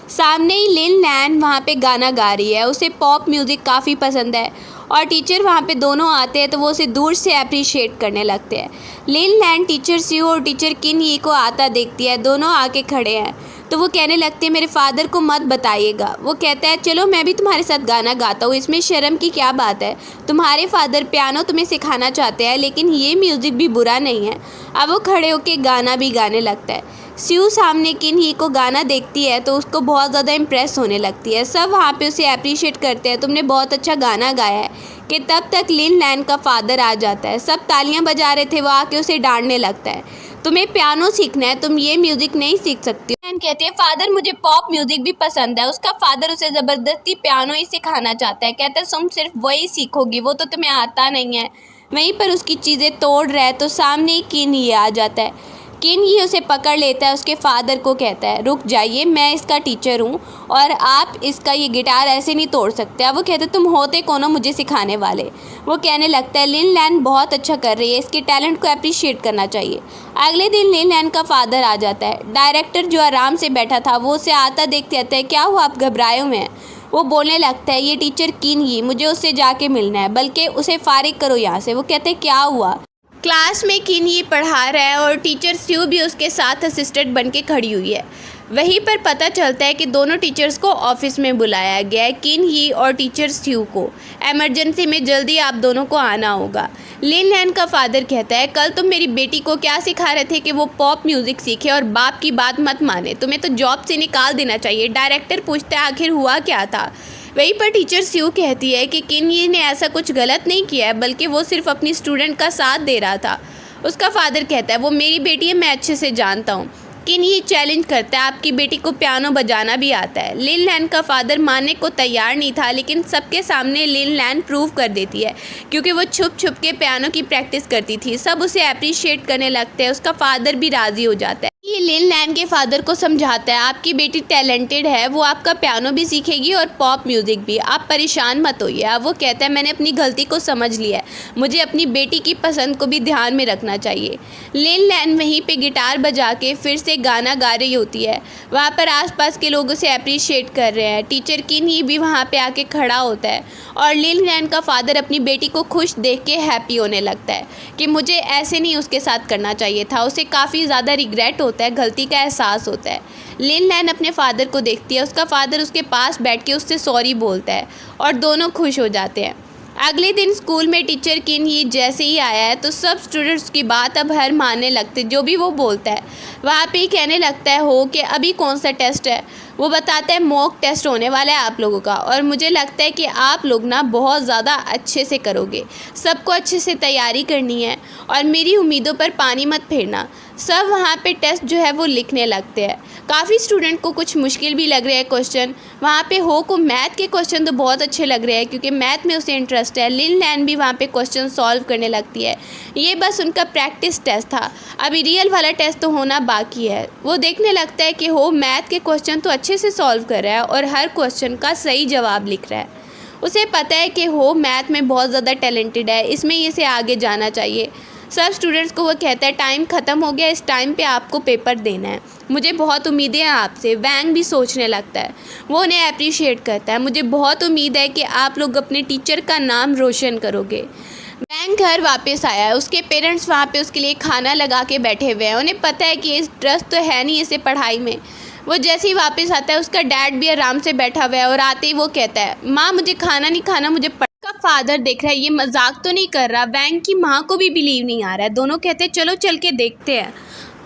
सामने ही लिन लैन वहाँ पे गाना गा रही है। उसे पॉप म्यूज़िक काफ़ी पसंद है, और टीचर वहाँ पे दोनों आते हैं तो वो उसे दूर से अप्रिशिएट करने लगते हैं। लिन लैन टीचर स्यू और टीचर किन ही को आता देखती है। दोनों आके खड़े हैं तो वो कहने लगते हैं मेरे फादर को मत बताइएगा। वो कहता है चलो मैं भी तुम्हारे साथ गाना गाता हूँ, इसमें शर्म की क्या बात है। तुम्हारे फादर पियानो तुम्हें सिखाना चाहते हैं, लेकिन ये म्यूज़िक भी बुरा नहीं है। अब वो खड़े होकर गाना भी गाने लगता है। स्यू सामने किन ही को गाना देखती है तो उसको बहुत ज़्यादा इम्प्रेस होने लगती है। सब वहाँ पे उसे अप्रिशिएट करते हैं, तुमने बहुत अच्छा गाना गाया है। कि तब तक लिन लैन का फादर आ जाता है। सब तालियां बजा रहे थे, वो आके उसे डांटने लगता है, तुम्हें पियानो सीखना है, तुम ये म्यूज़िक नहीं सीख सकती। लैन कहती है फादर मुझे पॉप म्यूज़िक भी पसंद है। उसका फादर उसे ज़बरदस्ती पियानो ही सिखाना चाहता है। कहता है तुम सिर्फ वही सीखोगी, वो तो तुम्हें आता नहीं है। वहीं पर उसकी चीज़ें तोड़ रहा है तो सामने ही किन ही आ जाता है। किन ही उसे पकड़ लेता है, उसके फादर को कहता है रुक जाइए, मैं इसका टीचर हूँ और आप इसका ये गिटार ऐसे नहीं तोड़ सकते। अब वो कहते तुम होते कौन हो मुझे सिखाने वाले। वो कहने लगता है लिन लैन बहुत अच्छा कर रही है, इसके टैलेंट को अप्रिशिएट करना चाहिए। अगले दिन लिन लैन का फादर आ जाता है। डायरेक्टर जो आराम से बैठा था वो उसे आता देख कहता है क्या हुआ, आप घबराए हुए हैं। वो बोलने लगता है ये टीचर किन ही, मुझे उससे जाके मिलना है, बल्कि उसे फारिग करो यहाँ से। वो कहते हैं क्या हुआ। क्लास में किन ही पढ़ा रहा है और टीचर स्यू भी उसके साथ असिस्टेंट बन के खड़ी हुई है। वहीं पर पता चलता है कि दोनों टीचर्स को ऑफिस में बुलाया गया है, किन ही और टीचर स्यू को। एमरजेंसी में जल्दी आप दोनों को आना होगा। लिन लैन का फादर कहता है, कल तुम मेरी बेटी को क्या सिखा रहे थे कि वो पॉप म्यूज़िक सीखे और बाप की बात मत माने, तुम्हें तो जॉब से निकाल देना चाहिए। डायरेक्टर पूछता है, आखिर हुआ क्या था। वहीं पर टीचर स्यू कहती है कि किन ही ने ऐसा कुछ गलत नहीं किया है, बल्कि वो सिर्फ अपनी स्टूडेंट का साथ दे रहा था। उसका फादर कहता है, वो मेरी बेटी है, मैं अच्छे से जानता हूँ। किन ये चैलेंज करता है, आपकी बेटी को पियानो बजाना भी आता है। लिन लैन का फादर मानने को तैयार नहीं था, लेकिन सबके सामने लिन लैन प्रूव कर देती है, क्योंकि वो छुप छुप के पियानो की प्रैक्टिस करती थी। सब उसे अप्रिशिएट करने लगते हैं। उसका फादर भी राज़ी हो जाता है। ये लिन लैन के फादर को समझाता है, आपकी बेटी टैलेंटेड है, वो आपका पियानो भी सीखेगी और पॉप म्यूज़िक भी, आप परेशान मत होइए। अब वो कहता है, मैंने अपनी गलती को समझ लिया है, मुझे अपनी बेटी की पसंद को भी ध्यान में रखना चाहिए। लिन लैन वहीं पे गिटार बजा के फिर से गाना गा रही होती है। वहाँ पर आसपास के लोग उसे अप्रिशिएट कर रहे हैं। टीचर किन ही भी वहाँ पे आके खड़ा होता है और लिन लैन का फादर अपनी बेटी को खुश देख के हैप्पी होने लगता है कि मुझे ऐसे नहीं उसके साथ करना चाहिए था। उसे काफ़ी ज़्यादा रिग्रेट होता है, गलती का एहसास होता है। लिन लैन अपने फादर को देखती है। उसका फादर उसके पास बैठ के उससे सॉरी बोलता है और दोनों खुश हो जाते हैं। अगले दिन स्कूल में टीचर किन ही जैसे ही आया है तो सब स्टूडेंट्स की बात अब हर मानने लगते, जो भी वो बोलता है। वहाँ पे ही कहने लगता है हो कि अभी कौन सा टेस्ट है। वो बताता है मॉक टेस्ट होने वाला है आप लोगों का, और मुझे लगता है कि आप लोग ना बहुत ज़्यादा अच्छे से करोगे। सबको अच्छे से तैयारी करनी है और मेरी उम्मीदों पर पानी मत फेरना। सब वहाँ पे टेस्ट जो है वो लिखने लगते हैं। काफ़ी स्टूडेंट को कुछ मुश्किल भी लग रहे हैं क्वेश्चन। वहाँ पे हो को मैथ के क्वेश्चन तो बहुत अच्छे लग रहे हैं, क्योंकि मैथ में उसे इंटरेस्ट है। लिन लैन भी वहाँ पे क्वेश्चन सॉल्व करने लगती है। ये बस उनका प्रैक्टिस टेस्ट था, अभी रियल वाला टेस्ट तो होना बाकी है। वो देखने लगता है कि हो मैथ के क्वेश्चन तो अच्छे से सॉल्व कर रहा है और हर क्वेश्चन का सही जवाब लिख रहा है। उसे पता है कि हो मैथ में बहुत ज़्यादा टैलेंटेड है, इसमें इसे आगे जाना चाहिए। सब स्टूडेंट्स को वो कहता है, टाइम ख़त्म हो गया, इस टाइम पे आपको पेपर देना है, मुझे बहुत उम्मीदें हैं आपसे। वैंग भी सोचने लगता है, वो उन्हें अप्रिशिएट करता है। मुझे बहुत उम्मीद है कि आप लोग अपने टीचर का नाम रोशन करोगे। वैंग घर वापस आया है। उसके पेरेंट्स वहाँ पे उसके लिए खाना लगा के बैठे हुए हैं। उन्हें पता है कि इंटरेस्ट तो है नहीं इसे पढ़ाई में। वो जैसे ही वापस आता है, उसका डैड भी आराम से बैठा हुआ है और आते ही वो कहता है, माँ मुझे खाना नहीं खाना, मुझे का फादर देख रहा है, ये मजाक तो नहीं कर रहा। वैंग की माँ को भी बिलीव नहीं आ रहा है। दोनों कहते हैं, चलो चल के देखते हैं।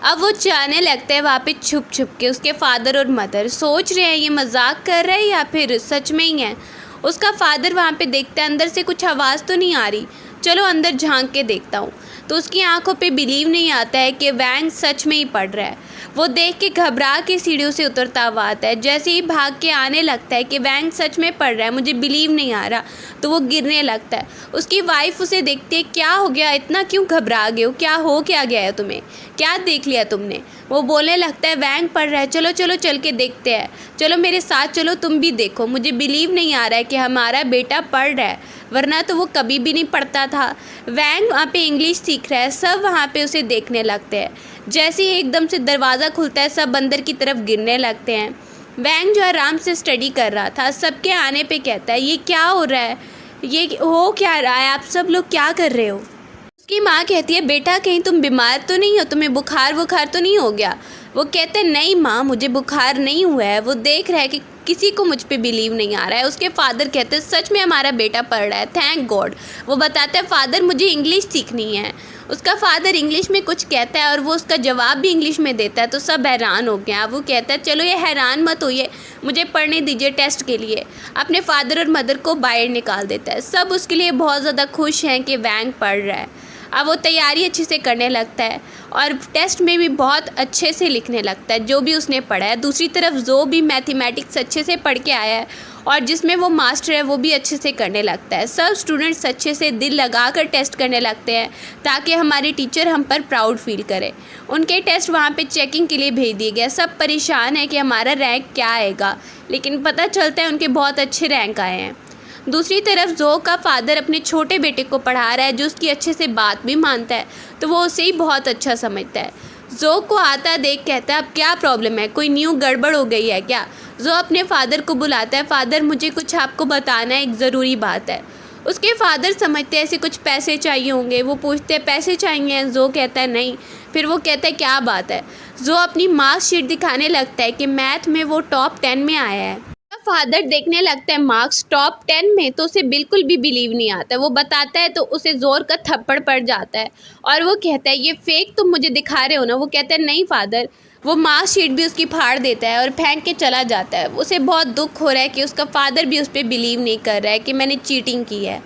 अब वो जाने लगते हैं वहाँ पे छुप छुप के। उसके फादर और मदर सोच रहे हैं ये मजाक कर रहा है या फिर सच में ही है। उसका फादर वहाँ पे देखता है, अंदर से कुछ आवाज़ तो नहीं आ रही, चलो अंदर झांक के देखता हूँ। तो उसकी आंखों पे बिलीव नहीं आता है कि वैंग सच में ही पढ़ रहा है। वो देख के घबरा के सीढ़ियों से उतरता हुआ आता है। जैसे ही भाग के आने लगता है कि वैंग सच में पढ़ रहा है, मुझे बिलीव नहीं आ रहा, तो वो गिरने लगता है। उसकी वाइफ उसे देखती है, क्या हो गया, इतना क्यों घबरा गए हो, क्या हो क्या गया है तुम्हें, क्या देख लिया तुमने। वो बोलने लगता है, वैंग पढ़ रहा है, चलो चलो चल के देखते हैं, चलो मेरे साथ चलो, तुम भी देखो। मुझे बिलीव नहीं आ रहा है कि हमारा बेटा पढ़ रहा है, वरना तो वो कभी भी नहीं पढ़ता था। वैंग वहाँ पे इंग्लिश सीख रहा है। सब वहाँ पे उसे देखने लगते हैं। जैसे ही एकदम से दरवाज़ा खुलता है, सब अंदर की तरफ गिरने लगते हैं। वैंग जो आराम से स्टडी कर रहा था, सबके आने पे कहता है, ये क्या हो रहा है, ये हो क्या रहा है, आप सब लोग क्या कर रहे हो। उसकी माँ कहती है, बेटा कहीं तुम बीमार तो नहीं हो, तुम्हें बुखार तो नहीं हो गया। वो कहते हैं, नहीं माँ मुझे बुखार नहीं हुआ है। वो देख रहा है कि किसी को मुझ पे बिलीव नहीं आ रहा है। उसके फादर कहते हैं, सच में हमारा बेटा पढ़ रहा है, थैंक गॉड। वो बताता है, फादर मुझे इंग्लिश सीखनी है। उसका फादर इंग्लिश में कुछ कहता है और वो उसका जवाब भी इंग्लिश में देता है, तो सब हैरान हो गया। वो कहता है, चलो ये हैरान मत होइए, मुझे पढ़ने दीजिए टेस्ट के लिए। अपने फादर और मदर को बाहर निकाल देता है। सब उसके लिए बहुत ज़्यादा खुश हैं कि वैंग पढ़ रहा है। अब वो तैयारी अच्छे से करने लगता है और टेस्ट में भी बहुत अच्छे से लिखने लगता है जो भी उसने पढ़ा है। दूसरी तरफ जो भी मैथमेटिक्स अच्छे से पढ़ के आया है और जिसमें वो मास्टर है, वो भी अच्छे से करने लगता है। सब स्टूडेंट्स अच्छे से दिल लगाकर टेस्ट करने लगते हैं ताकि हमारे टीचर हम पर प्राउड फील करें। उनके टेस्ट वहाँ पे चेकिंग के लिए भेज दिए गए। सब परेशान है कि हमारा रैंक क्या आएगा, लेकिन पता चलता है उनके बहुत अच्छे रैंक आए हैं। दूसरी तरफ जो का फादर अपने छोटे बेटे को पढ़ा रहा है, जो उसकी अच्छे से बात भी मानता है, तो वो उसे ही बहुत अच्छा समझता है। जो को आता देख कहता है, अब क्या प्रॉब्लम है, कोई न्यू गड़बड़ हो गई है क्या। जो अपने फादर को बुलाता है, फादर मुझे कुछ आपको बताना है, एक ज़रूरी बात है। उसके फादर समझते हैं ऐसे कुछ पैसे चाहिए होंगे, वो पूछते हैं पैसे चाहिए, जो कहता है नहीं। फिर वो कहता है क्या बात है, जो अपनी मार्कशीट दिखाने लगता है कि मैथ में वो टॉप 10 में आया है। फादर देखने लगता है मार्क्स टॉप 10 में, तो उसे बिल्कुल भी बिलीव नहीं आता है। वो बताता है तो उसे ज़ोर का थप्पड़ पड़ जाता है और वो कहता है ये फेक तुम मुझे दिखा रहे हो ना। वो कहता है नहीं फादर। वो मार्कशीट भी उसकी फाड़ देता है और फेंक के चला जाता है। उसे बहुत दुख हो रहा है कि उसका फादर भी उस पर बिलीव नहीं कर रहा है कि मैंने चीटिंग की है।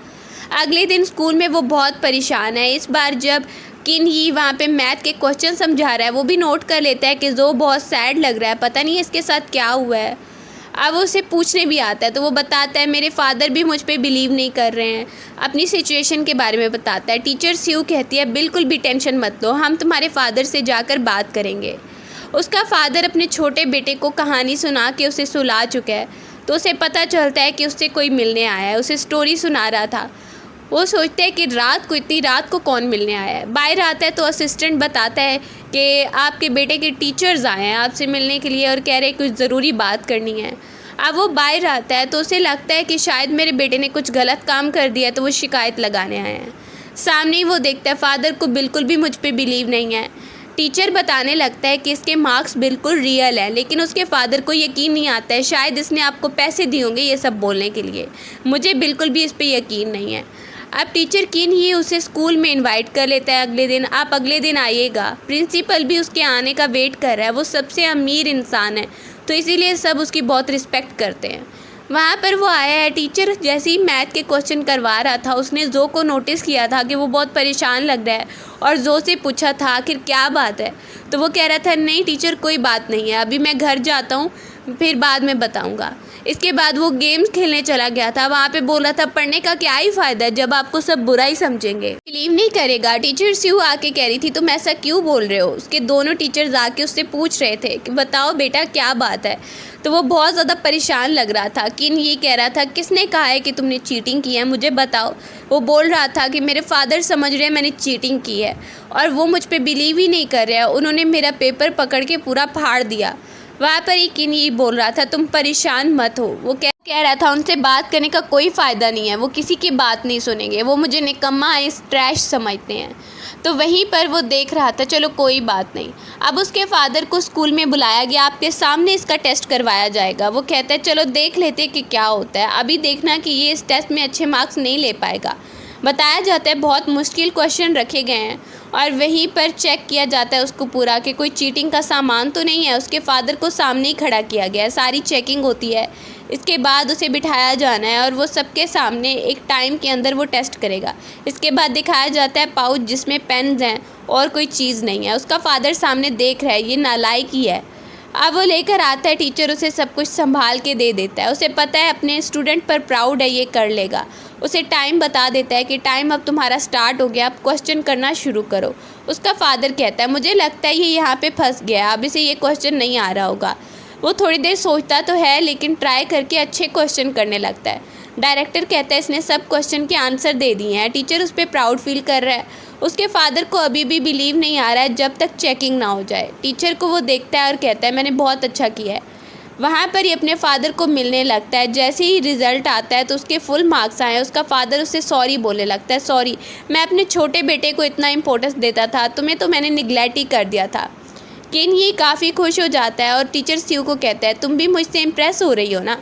अगले दिन स्कूल में वो बहुत परेशान है। इस बार जब किन ही वहाँ पे मैथ के क्वेश्चन समझा रहा है, वो भी नोट कर लेता है कि जो बहुत सैड लग रहा है, पता नहीं इसके साथ क्या हुआ है। अब उसे पूछने भी आता है तो वो बताता है मेरे फादर भी मुझ पे बिलीव नहीं कर रहे हैं। अपनी सिचुएशन के बारे में बताता है। टीचर स्यू कहती है बिल्कुल भी टेंशन मत लो, हम तुम्हारे फादर से जाकर बात करेंगे। उसका फादर अपने छोटे बेटे को कहानी सुना के उसे सुला चुका है, तो उसे पता चलता है कि उससे कोई मिलने आया है, उसे स्टोरी सुना रहा था। वो सोचते हैं कि इतनी रात को कौन मिलने आया है। बाहर आता है तो असिस्टेंट बताता है कि आपके बेटे के टीचर्स आए हैं आपसे मिलने के लिए और कह रहे हैं कुछ ज़रूरी बात करनी है। अब वो बाहर आता है तो उसे लगता है कि शायद मेरे बेटे ने कुछ गलत काम कर दिया, तो वो शिकायत लगाने आए हैं। सामने ही वो देखता है फादर को बिल्कुल भी मुझ पे बिलीव नहीं है। टीचर बताने लगता है कि इसके मार्क्स बिल्कुल रियल है, लेकिन उसके फादर को यकीन नहीं आता है। शायद इसने आपको पैसे दिए होंगे ये सब बोलने के लिए, मुझे बिल्कुल भी इस पर यकीन नहीं है। अब टीचर किन ही उसे स्कूल में इनवाइट कर लेता है अगले दिन। आप अगले दिन आइएगा। प्रिंसिपल भी उसके आने का वेट कर रहा है। वो सबसे अमीर इंसान है तो इसीलिए सब उसकी बहुत रिस्पेक्ट करते हैं। वहाँ पर वो आया है। टीचर जैसे ही मैथ के क्वेश्चन करवा रहा था, उसने जो को नोटिस किया था कि वो बहुत परेशान लग रहा है और जो से पूछा था आखिर क्या बात है, तो वो कह रहा था नहीं टीचर कोई बात नहीं है, अभी मैं घर जाता हूँ फिर बाद में बताऊँगा। इसके बाद वो गेम्स खेलने चला गया था। वहाँ पे बोला था पढ़ने का क्या ही फ़ायदा है जब आपको सब बुरा ही समझेंगे, बिलीव नहीं करेगा। टीचर स्यू आके कह रही थी तुम ऐसा क्यों बोल रहे हो। उसके दोनों टीचर्स आके उससे पूछ रहे थे कि बताओ बेटा क्या बात है। तो वो बहुत ज़्यादा परेशान लग रहा था। किन ये कह रहा था किसने कहा है कि तुमने चीटिंग की है, मुझे बताओ। वो बोल रहा था कि मेरे फादर समझ रहे हैं मैंने चीटिंग की है और वो मुझ पर बिलीव ही नहीं कर रहे हैं, उन्होंने मेरा पेपर पकड़ के पूरा फाड़ दिया। वहाँ पर ही किन ये बोल रहा था तुम परेशान मत हो। वो कह रहा था उनसे बात करने का कोई फ़ायदा नहीं है, वो किसी की बात नहीं सुनेंगे, वो मुझे निकम्मा इस ट्रैश समझते हैं। तो वहीं पर वो देख रहा था चलो कोई बात नहीं। अब उसके फादर को स्कूल में बुलाया गया, आपके सामने इसका टेस्ट करवाया जाएगा। वो कहता है चलो देख लेते कि क्या होता है, अभी देखना कि ये इस टेस्ट में अच्छे मार्क्स नहीं ले पाएगा। बताया जाता है बहुत मुश्किल क्वेश्चन रखे गए हैं और वहीं पर चेक किया जाता है उसको पूरा कि कोई चीटिंग का सामान तो नहीं है। उसके फादर को सामने ही खड़ा किया गया है, सारी चेकिंग होती है। इसके बाद उसे बिठाया जाना है और वो सबके सामने एक टाइम के अंदर वो टेस्ट करेगा। इसके बाद दिखाया जाता है पाउच जिसमें पेन्स हैं और कोई चीज़ नहीं है। उसका फादर सामने देख रहा है, ये नालायक ही है। अब वो लेकर आता है, टीचर उसे सब कुछ संभाल के दे देता है। उसे पता है अपने स्टूडेंट पर प्राउड है, ये कर लेगा। उसे टाइम बता देता है कि टाइम अब तुम्हारा स्टार्ट हो गया, अब क्वेश्चन करना शुरू करो। उसका फादर कहता है मुझे लगता है ये यहाँ पे फंस गया, अब इसे ये क्वेश्चन नहीं आ रहा होगा। वो थोड़ी देर सोचता तो है लेकिन ट्राई करके अच्छे क्वेश्चन करने लगता है। डायरेक्टर कहता है इसने सब क्वेश्चन के आंसर दे दिए हैं। टीचर उस पर प्राउड फील कर रहा है। उसके फादर को अभी भी बिलीव नहीं आ रहा है जब तक चेकिंग ना हो जाए। टीचर को वो देखता है और कहता है मैंने बहुत अच्छा किया है। वहाँ पर ही अपने फादर को मिलने लगता है। जैसे ही रिज़ल्ट आता है तो उसके फुल मार्क्स आए, उसका फादर उससे सॉरी बोलने लगता है, सॉरी मैं अपने छोटे बेटे को इतना इंपॉर्टेंस देता था, तुम्हें तो मैंने निगलेक्ट ही कर दिया था। किन ये काफ़ी खुश हो जाता है और टीचर स्यू को कहता है तुम भी मुझसे इम्प्रेस हो रही हो ना।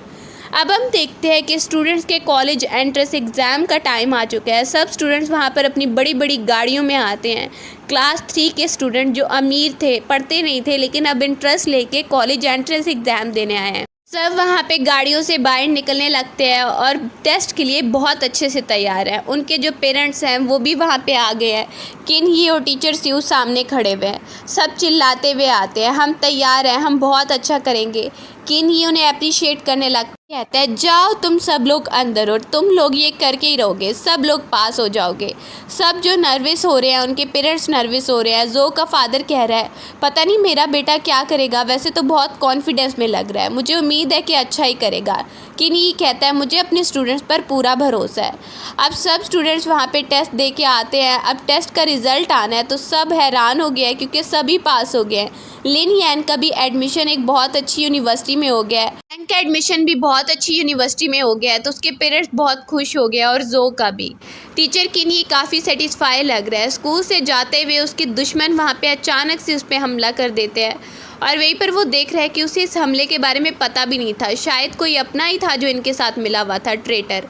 अब हम देखते हैं कि स्टूडेंट्स के कॉलेज एंट्रेंस एग्ज़ाम का टाइम आ चुका है। सब स्टूडेंट्स वहाँ पर अपनी बड़ी बड़ी गाड़ियों में आते हैं। क्लास 3 के स्टूडेंट जो अमीर थे, पढ़ते नहीं थे, लेकिन अब इंटरेस्ट लेके कॉलेज एंट्रेंस एग्ज़ाम देने आए हैं। सब वहाँ पे गाड़ियों से बाहर निकलने लगते हैं और टेस्ट के लिए बहुत अच्छे से तैयार हैं। उनके जो पेरेंट्स हैं वो भी वहाँ पे आ गए हैं। किन ही और टीचर स्यू सामने खड़े हुए हैं। सब चिल्लाते हुए आते हैं हम तैयार हैं, हम बहुत अच्छा करेंगे। किन ही उन्हें अप्रिशिएट करने लगता कहता है जाओ तुम सब लोग अंदर और तुम लोग ये करके ही रहोगे, सब लोग पास हो जाओगे। सब जो नर्वस हो रहे हैं, उनके पेरेंट्स नर्वस हो रहे हैं। जो का फादर कह रहा है पता नहीं मेरा बेटा क्या करेगा, वैसे तो बहुत कॉन्फिडेंस में लग रहा है, मुझे उम्मीद है कि अच्छा ही करेगा। किन ही कहता है मुझे अपने स्टूडेंट्स पर पूरा भरोसा है। अब सब स्टूडेंट्स वहाँ पे टेस्ट दे के आते हैं। अब टेस्ट का रिज़ल्ट आना है तो सब हैरान हो गया है क्योंकि सभी पास हो गए हैं। लिन यैन का भी एडमिशन एक बहुत अच्छी यूनिवर्सिटी यूनिवर्सिटी में हो गया है, बैंक का एडमिशन भी बहुत अच्छी यूनिवर्सिटी में हो गया है, तो उसके पेरेंट्स बहुत खुश हो गया और जो का भी। टीचर किन ये काफ़ी सेटिस्फाई लग रहा है। स्कूल से जाते हुए उसके दुश्मन वहाँ पे अचानक से उस पर हमला कर देते हैं और वहीं पर वो देख रहा है कि उसे इस हमले के बारे में पता भी नहीं था। शायद कोई अपना ही था जो इनके साथ मिला हुआ था, ट्रेटर।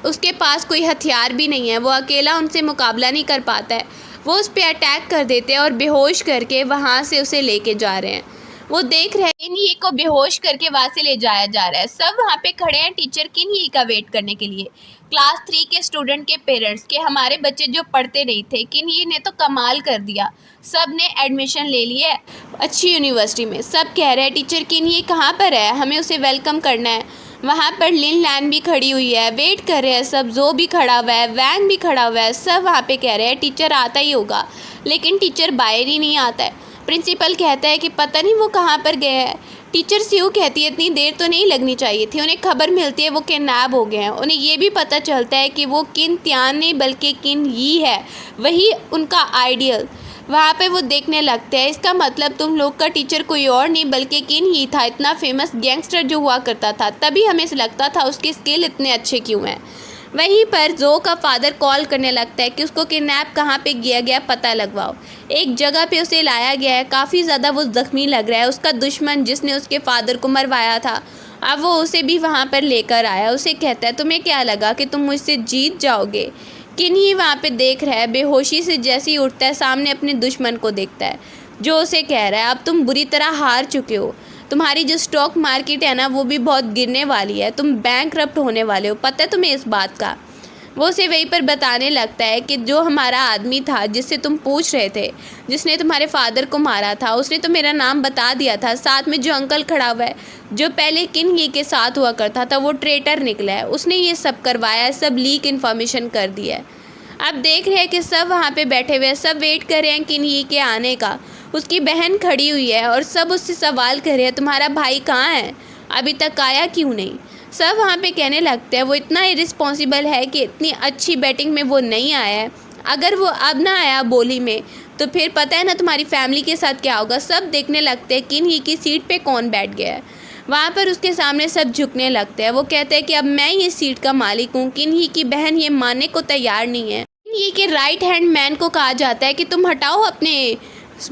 उसके पास कोई हथियार भी नहीं है, वो अकेला उनसे मुकाबला नहीं कर पाता है। वो उस पर अटैक कर देते हैं और बेहोश करके वहाँ से उसे लेके जा रहे हैं। वो देख रहे हैं किन ये को बेहोश करके वहाँ से ले जाया जा रहा है। सब वहाँ पे खड़े हैं टीचर किन ये का वेट करने के लिए। क्लास 3 के स्टूडेंट के पेरेंट्स के हमारे बच्चे जो पढ़ते नहीं थे, किन ये ने तो कमाल कर दिया, सब ने एडमिशन ले लिया है अच्छी यूनिवर्सिटी में। सब कह रहे हैं टीचर किन ये कहाँ पर है, हमें उसे वेलकम करना है। वहाँ पर लिन लैन भी खड़ी हुई है, वेट कर रहे हैं सब। जो भी खड़ा हुआ है, वैंग भी खड़ा हुआ है, सब वहाँ पे कह रहे हैं टीचर आता ही होगा, लेकिन टीचर बाहर ही नहीं आता है। प्रिंसिपल कहता है कि पता नहीं वो कहाँ पर गए हैं। टीचर स्यू कहती है इतनी देर तो नहीं लगनी चाहिए थी। उन्हें खबर मिलती है वो किडनैप हो गए हैं। उन्हें ये भी पता चलता है कि वो किन त्यान नहीं बल्कि किन यी है, वही उनका आइडियल। वहाँ पे वो देखने लगते हैं, इसका मतलब तुम लोग का टीचर कोई और नहीं बल्कि किन ही था, इतना फेमस गैंगस्टर जो हुआ करता था। तभी हमें से लगता था उसके स्किल इतने अच्छे क्यों हैं। वहीं पर जो का फादर कॉल करने लगता है कि उसको किडनैप कहाँ पे किया गया पता लगवाओ। एक जगह पे उसे लाया गया है, काफ़ी ज़्यादा वो ज़ख्मी लग रहा है। उसका दुश्मन जिसने उसके फादर को मरवाया था, अब वो उसे भी वहाँ पर लेकर आया। उसे कहता है तुम्हें क्या लगा कि तुम मुझसे जीत जाओगे। किन ही वहाँ पे देख रहा है, बेहोशी से जैसे ही उठता है सामने अपने दुश्मन को देखता है जो उसे कह रहा है अब तुम बुरी तरह हार चुके हो, तुम्हारी जो स्टॉक मार्केट है ना वो भी बहुत गिरने वाली है, तुम बैंकरप्ट होने वाले हो, पता है तुम्हें इस बात का। वो उसे वहीं पर बताने लगता है कि जो हमारा आदमी था जिससे तुम पूछ रहे थे, जिसने तुम्हारे फादर को मारा था, उसने तो मेरा नाम बता दिया था। साथ में जो अंकल खड़ा हुआ है जो पहले किन ये के साथ हुआ करता था, वो ट्रेटर निकला है, उसने ये सब करवाया है, सब लीक इन्फॉर्मेशन कर दिया है। अब देख रहे हैं कि सब वहाँ पे बैठे हुए हैं, सब वेट कर रहे हैं किन ये के आने का। उसकी बहन खड़ी हुई है और सब उससे सवाल कर रहे हैं तुम्हारा भाई कहाँ है, अभी तक आया क्यों नहीं। सब वहाँ पे कहने लगते हैं वो इतना इरिस्पॉन्सिबल है कि इतनी अच्छी बैटिंग में वो नहीं आया है, अगर वो अब ना आया बोली में तो फिर पता है ना तुम्हारी फैमिली के साथ क्या होगा। सब देखने लगते हैं किन ही की सीट पे कौन बैठ गया है। वहाँ पर उसके सामने सब झुकने लगते हैं। वो कहते हैं कि अब मैं ये सीट का मालिक हूँ। किन ही की बहन ये मानने को तैयार नहीं है। किन ही के राइट हैंड मैन को कहा जाता है कि तुम हटाओ अपने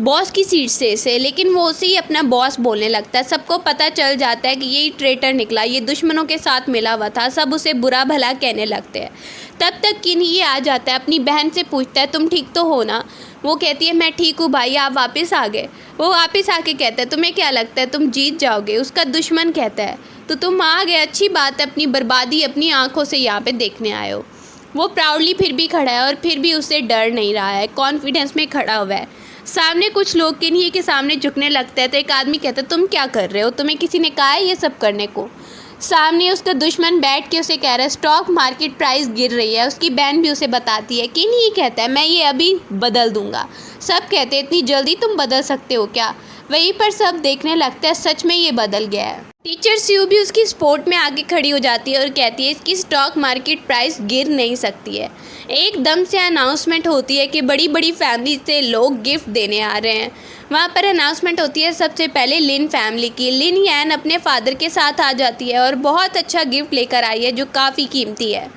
बॉस की सीट से इसे, लेकिन वो उसे ही अपना बॉस बोलने लगता है। सबको पता चल जाता है कि यही ट्रेटर निकला, ये दुश्मनों के साथ मिला हुआ था। सब उसे बुरा भला कहने लगते हैं। तब तक किन ही आ जाता है, अपनी बहन से पूछता है तुम ठीक तो हो ना। वो कहती है मैं ठीक हूँ भाई, आप वापस आ गए। वो वापस आके कहता है तुम्हें क्या लगता है तुम जीत जाओगे। उसका दुश्मन कहता है तो तुम आ गए, अच्छी बात है, अपनी बर्बादी अपनी आँखों से यहाँ पर देखने आए हो। वो प्राउडली फिर भी खड़ा है और फिर भी उससे डर नहीं रहा है, कॉन्फिडेंस में खड़ा हुआ है। सामने कुछ लोग किन ही के सामने झुकने लगता है तो एक आदमी कहता है तुम क्या कर रहे हो, तुम्हें किसी ने कहा है ये सब करने को। सामने उसका दुश्मन बैठ के उसे कह रहा है स्टॉक मार्केट प्राइस गिर रही है। उसकी बहन भी उसे बताती है। किन ही कहता है मैं ये अभी बदल दूंगा। सब कहते हैं इतनी जल्दी तुम बदल सकते हो क्या। वहीं पर सब देखने लगता है सच में ये बदल गया है। टीचर स्यू भी उसकी सपोर्ट में आगे खड़ी हो जाती है और कहती है इसकी स्टॉक मार्केट प्राइस गिर नहीं सकती है। एकदम से अनाउंसमेंट होती है कि बड़ी बड़ी फैमिली से लोग गिफ्ट देने आ रहे हैं। वहाँ पर अनाउंसमेंट होती है सबसे पहले लिन फैमिली की। लिन यान अपने फादर के साथ आ जाती है और बहुत अच्छा गिफ्ट लेकर आई है जो काफ़ी कीमती है।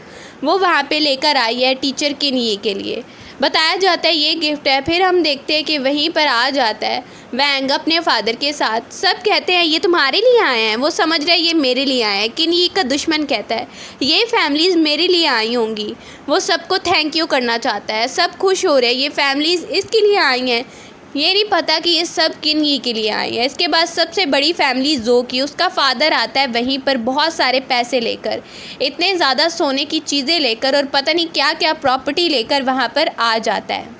वो वहाँ पे लेकर आई है टीचर किन ये के लिए। बताया जाता है ये गिफ्ट है। फिर हम देखते हैं कि वहीं पर आ जाता है वैंग अपने फादर के साथ। सब कहते हैं ये तुम्हारे लिए आए हैं, वो समझ रहे हैं ये मेरे लिए आए हैं। किन ये का दुश्मन कहता है ये फैमिलीज़ मेरे लिए आई होंगी। वो सबको थैंक यू करना चाहता है। सब खुश हो रहे हैं ये फैमिलीज़ इसके लिए आई हैं, ये नहीं पता कि ये सब किन ये के लिए आई है। इसके बाद सबसे बड़ी फैमिली जो की, उसका फादर आता है वहीं पर बहुत सारे पैसे लेकर, इतने ज़्यादा सोने की चीज़ें लेकर और पता नहीं क्या क्या प्रॉपर्टी लेकर वहाँ पर आ जाता है।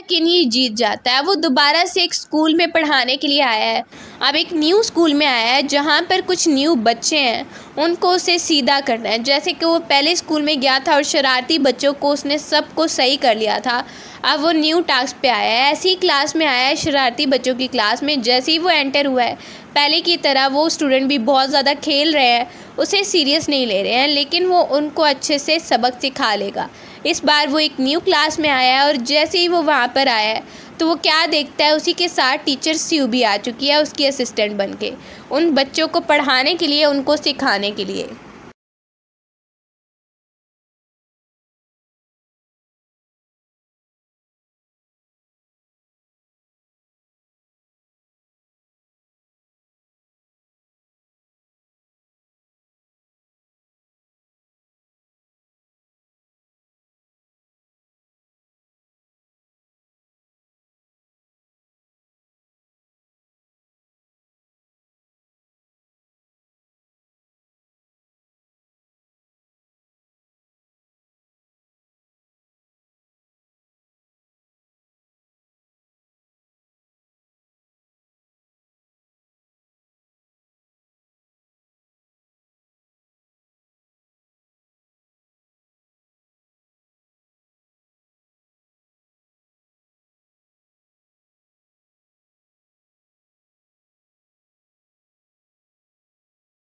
किन ये जीत जाता है। वो दोबारा से एक स्कूल में पढ़ाने के लिए आया है। अब एक न्यू स्कूल में आया है जहाँ पर कुछ न्यू बच्चे हैं, उनको उसे सीधा करना है। जैसे कि वो पहले स्कूल में गया था और शरारती बच्चों को उसने सबको सही कर लिया था। अब वो न्यू टास्क पे आया है। ऐसी क्लास में आया है शरारती बच्चों की क्लास में। जैसे ही वो एंटर हुआ है पहले की तरह वो स्टूडेंट भी बहुत ज़्यादा खेल रहे हैं, उसे सीरियस नहीं ले रहे हैं, लेकिन वो उनको अच्छे से सबक सिखा लेगा। इस बार वो एक न्यू क्लास में आया है और जैसे ही वो वहाँ पर आया है तो वो क्या देखता है, उसी के साथ टीचर स्यू भी आ चुकी है उसकी असिस्टेंट बन के, उन बच्चों को पढ़ाने के लिए, उनको सिखाने के लिए।